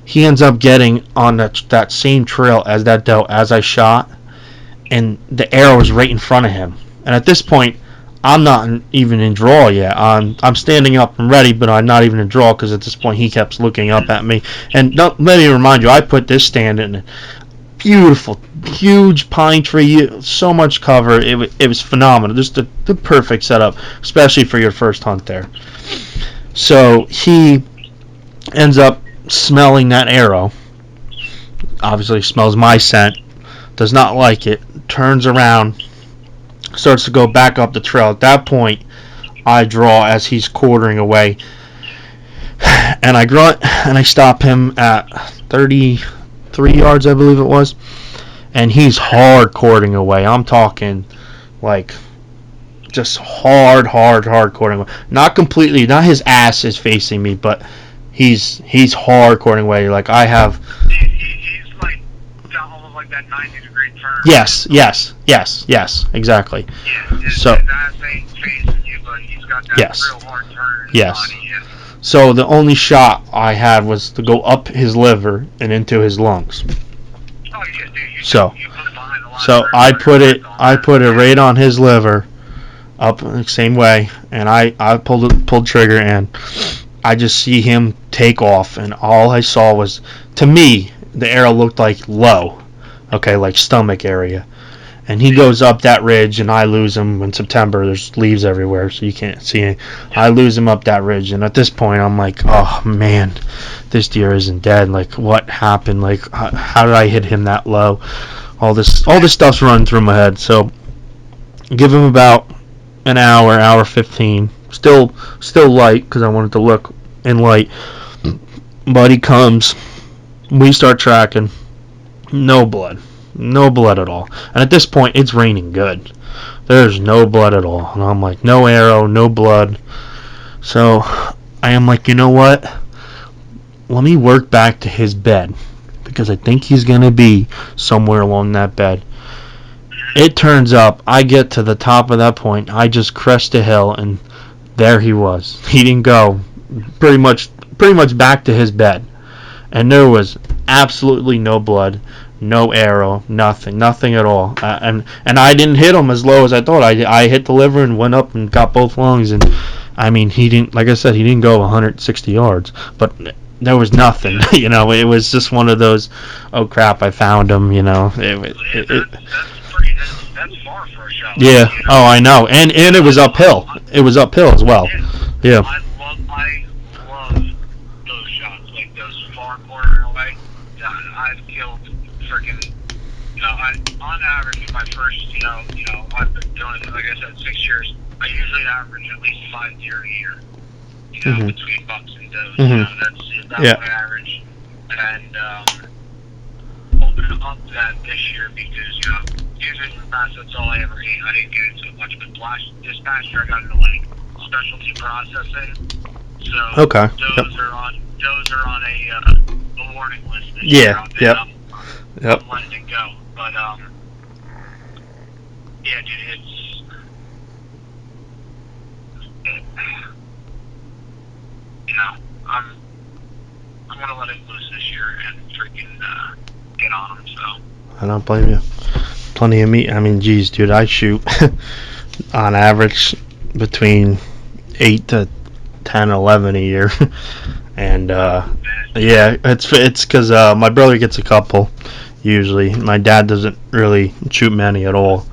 Speaker 1: He ends up getting on that same trail as that doe as I shot, and the arrow was right in front of him. And at this point, I'm not even in draw yet. I'm standing up and ready, but I'm not even in draw because at this point he kept looking up at me. And let me remind you, I put this stand in a beautiful, huge pine tree, so much cover. It was phenomenal. Just the perfect setup, especially for your first hunt there. So he ends up smelling that arrow. Obviously smells my scent. Does not like it. Turns around. Starts to go back up the trail. At that point, I draw as he's quartering away. And I grunt and I stop him at 33 yards, I believe it was. And he's hard quartering away. I'm talking like just hard quartering away. Not completely, not his ass is facing me, but he's hard quartering away. Like I have.
Speaker 2: He's like got almost like that 90-degree turn.
Speaker 1: Yes, exactly.
Speaker 2: Yeah, his
Speaker 1: so
Speaker 2: ass ain't facing you, but he's got that real hard turn in his body. Yeah.
Speaker 1: So the only shot I had was to go up his liver and into his lungs.
Speaker 2: Oh yeah, dude. You
Speaker 1: So
Speaker 2: put it behind the line.
Speaker 1: So I put it right on his liver, up the same way, and I pulled trigger, and I just see him take off, and all I saw was, to me, the arrow looked like low, okay, like stomach area, and he goes up that ridge, and I lose him in September. There's leaves everywhere, so you can't see it. I lose him up that ridge, and at this point, I'm like, oh man, this deer isn't dead. Like, what happened? Like, how did I hit him that low? All this stuff's running through my head. So give him about an hour 15. Still light because I wanted to look in light. But he comes. We start tracking. No blood at all. And at this point, it's raining good. There's no blood at all. And I'm like, no arrow, no blood. So I am like, you know what? Let me work back to his bed, because I think he's going to be somewhere along that bed. It turns up, I get to the top of that point, I just crest a hill, and there he was. He didn't go. Pretty much back to his bed. And there was absolutely no blood, no arrow, nothing at all. And I didn't hit him as low as I thought. I hit the liver and went up and got both lungs. And I mean, he didn't, like I said, he didn't go 160 yards. But there was nothing, you know. It was just one of those, oh crap, I found him, you know.
Speaker 2: That's far for a shot.
Speaker 1: Yeah. You know? Oh, I know. And it was uphill. It was uphill as well. Yeah.
Speaker 2: I love those shots, like those far corner away. I've killed freaking, you know, on average in my first, you know, I've been doing it, like I said, 6 years. I usually average at least 5 deer a year, you know, between bucks and does. You know, that's my average. And opening up that this year because, you know, usually in the past that's all I ever ate. I didn't get into it much, but this past year I got into like specialty processing. So those are on a warning list. This year. I'm letting it go. But yeah, dude, it's you know, I'm gonna let it loose this year and freaking get on them. So
Speaker 1: I don't blame you. Plenty of meat. I mean, geez, dude, I shoot on average between 8 to 10, 11 a year, and yeah, it's because my brother gets a couple usually. My dad doesn't really shoot many at all,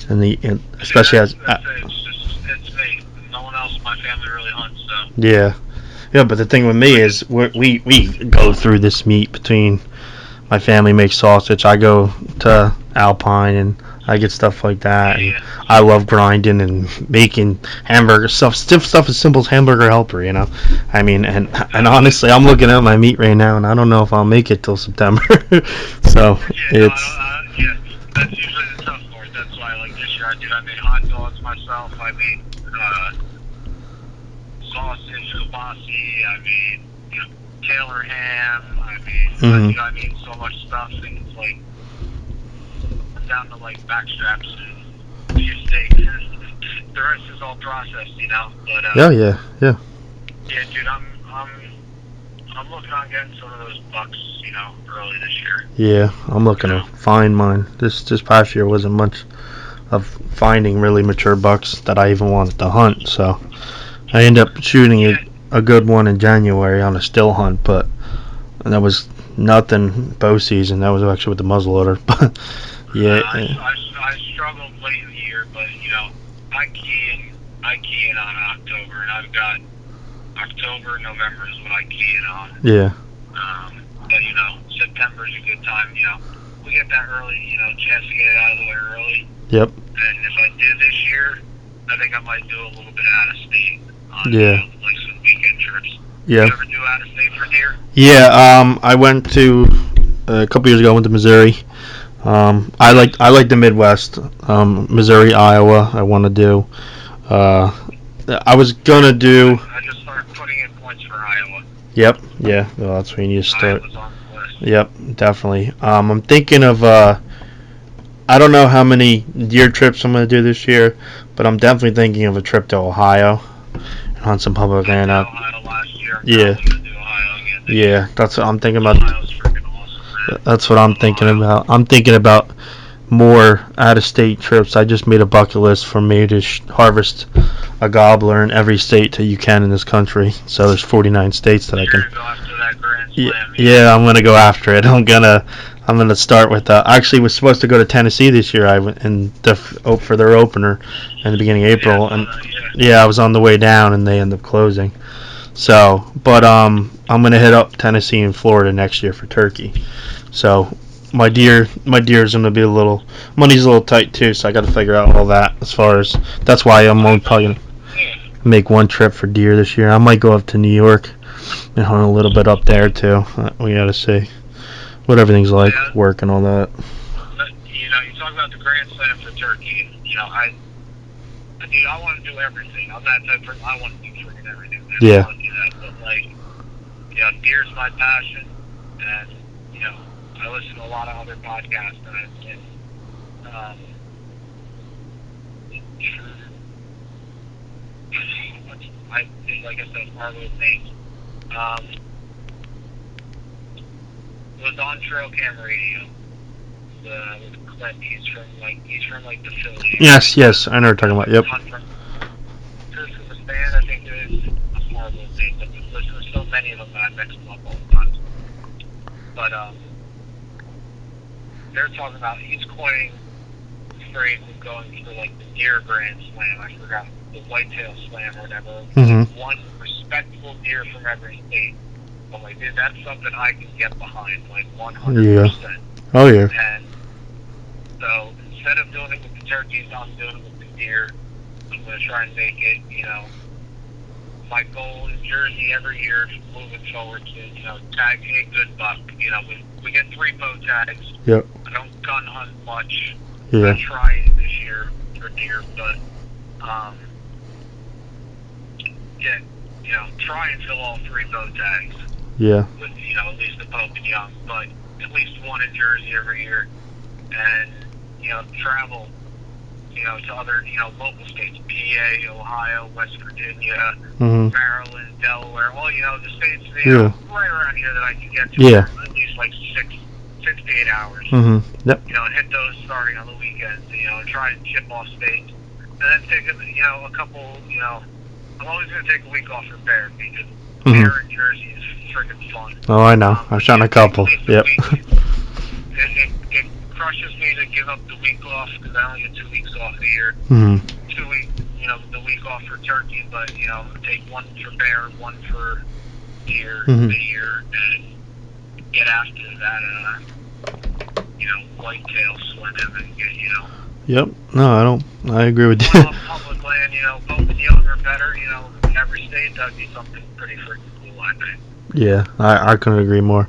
Speaker 1: and especially as
Speaker 2: it's me. No one else in my family really hunts, so
Speaker 1: yeah. But the thing with me is we go through this meat between. My family makes sausage. I go to Alpine and I get stuff like that. And I love grinding and making hamburger stuff. Stuff as simple as Hamburger Helper, you know. I mean, and honestly, I'm looking at my meat right now, and I don't know if I'll make it till September. So it's.
Speaker 2: That's usually the tough part. That's why, like this year, I made hot dogs myself. I made sausage, kielbasa. I made Taylor ham. I mean, so much stuff, and it's like I'm down to like backstraps and a few steaks. The rest is all processed, you know. But
Speaker 1: yeah,
Speaker 2: dude, I'm looking on getting some of those bucks, you know, early this year.
Speaker 1: Yeah, I'm looking to find mine. This past year wasn't much of finding really mature bucks that I even wanted to hunt. So I ended up shooting a good one in January on a still hunt, but that was nothing bow season. That was actually with the muzzleloader. But yeah,
Speaker 2: I struggled late in the year, but I key in on October, and I've got October, November is what I key in on.
Speaker 1: yeah,
Speaker 2: But September's a good time. We get that early, chance to get it out of the way early.
Speaker 1: yep,
Speaker 2: And if I do this year, I think I might do a little bit out of state on like some weekend trips.
Speaker 1: yeah.
Speaker 2: You ever do out of state for deer?
Speaker 1: Yeah, I went to a couple years ago. I went to Missouri. I like the Midwest. Missouri, Iowa. I want to do. I was gonna do.
Speaker 2: I just started putting in points for Iowa.
Speaker 1: Yep. Yeah. Well, that's where you need to start.
Speaker 2: Iowa's on the list.
Speaker 1: Yep. Definitely. I'm thinking of. I don't know how many deer trips I'm gonna do this year, but I'm definitely thinking of a trip to Ohio and hunt some public land out.
Speaker 2: Ohio last year.
Speaker 1: Yeah.
Speaker 2: I'm gonna do Ohio again.
Speaker 1: Yeah. That's what I'm thinking about.
Speaker 2: Ohio's freaking awesome, man.
Speaker 1: That's what I'm thinking about. I'm thinking about more out-of-state trips. I just made a bucket list for me to harvest a gobbler in every state that you can in this country. So there's 49 states that I can.
Speaker 2: Go after that Grand Slam.
Speaker 1: Yeah, I'm gonna go after it. I'm gonna start with. I actually was supposed to go to Tennessee this year. I went for their opener in the beginning of April, and I was on the way down, and they ended up closing. So, but I'm gonna hit up Tennessee and Florida next year for turkey. So my deer's gonna be money's a little tight too, so I got to figure out all that as far as that's why I'm only probably gonna make one trip for deer this year. I might go up to New York and hunt a little bit up there too. We gotta see what everything's like, work and all that.
Speaker 2: But, you talk about the Grand Slam for turkey. I want to do everything. I'm that type of person. I want to do freaking everything.
Speaker 1: Yeah.
Speaker 2: I want to do that, but deer's my passion, and I listen to a lot of other podcasts, and like I said, Marlo's names. It was on Trail Cam Radio. With Clint, he's from the Philly.
Speaker 1: Yes, I know what you're talking about. Yep.
Speaker 2: This is a band, I think it is a Marlo's name, but there's so many of them that I mix them up all the time. But they're talking about he's coining the phrase of going for like the deer Grand Slam. I forgot the Whitetail Slam or whatever.
Speaker 1: Mm-hmm.
Speaker 2: One respectable deer from every state. I'm like, dude, that's something I can get behind, like 100%.
Speaker 1: Yeah. Oh yeah.
Speaker 2: And so instead of doing it with the turkeys, I'm doing it with the deer. I'm going to try and make it, my goal in Jersey every year moving forward to tag a good buck. We get 3 bow tags.
Speaker 1: Yep.
Speaker 2: I don't gun hunt much.
Speaker 1: Yeah.
Speaker 2: I'm trying this year for deer, but try and fill all 3 bow tags.
Speaker 1: Yeah.
Speaker 2: With at least the Pope and Young, but at least one in Jersey every year, and travel to other local states, PA, Ohio, West Virginia,
Speaker 1: Mm-hmm.
Speaker 2: Maryland, Delaware, all the states right around here that I can get to at least like 6 to 8 hours.
Speaker 1: Mm-hmm. Yep.
Speaker 2: And hit those starting on the weekends, and try and chip off states, and then take a couple. I'm always gonna take a week off from bear because bear in Jersey is freaking fun.
Speaker 1: Oh, I know. I've shot a couple. Yep.
Speaker 2: It crushes me to give up the week off because I only get 2 weeks off a year.
Speaker 1: Mm-hmm.
Speaker 2: 2 weeks, the week off for turkey, but take one for bear, one for deer a year, and get after that. Whitetail swim and get
Speaker 1: Yep. No, I agree with you.
Speaker 2: Public land, both and young are better. In every state, that'd be something pretty freaking cool, I think.
Speaker 1: Yeah, I couldn't agree more.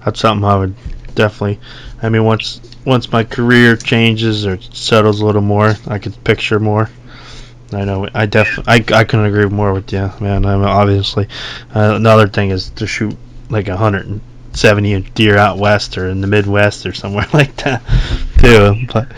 Speaker 1: That's something I would definitely. I mean, once my career changes or settles a little more, I could picture more. I know. I couldn't agree more with you, man. I mean, obviously, another thing is to shoot like 170-inch deer out west or in the Midwest or somewhere like that, too. But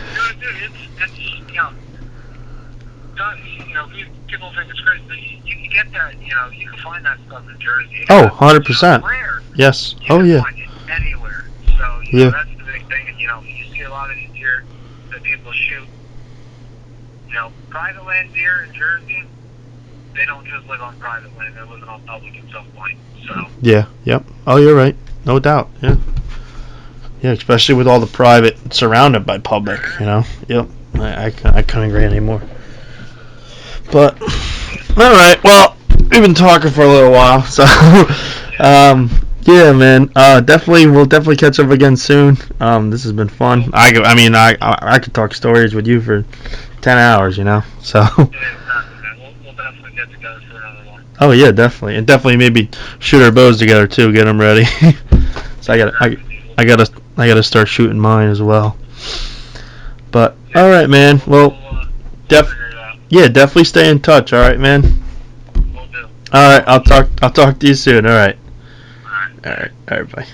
Speaker 2: people think it's crazy, but you can get that. You can find that stuff in Jersey.
Speaker 1: Oh, 100%.
Speaker 2: Rare.
Speaker 1: Yes.
Speaker 2: You can find it anywhere. So that's the big thing. And you see a lot of these deer that people shoot Private land deer in Jersey, they don't just live on private land; they're living on public at some point. So.
Speaker 1: Yeah. Yep. Oh, you're right. No doubt. Yeah. Yeah, especially with all the private surrounded by public. Yep. I couldn't agree anymore. But all right. Well, we've been talking for a little while, so yeah, man. We'll definitely catch up again soon. This has been fun. I could talk stories with you for 10 hours. So.
Speaker 2: Yeah, exactly, man. We'll definitely get together for another one.
Speaker 1: Oh yeah, definitely, and definitely maybe shoot our bows together too. Get them ready. So I gotta start shooting mine as well. But
Speaker 2: Yeah,
Speaker 1: all right, man. Well,
Speaker 2: we'll figure it out.
Speaker 1: yeah, definitely stay in touch. All right, man.
Speaker 2: We'll do.
Speaker 1: All right, I'll talk to you soon. All right.
Speaker 2: All right.
Speaker 1: All right. Bye.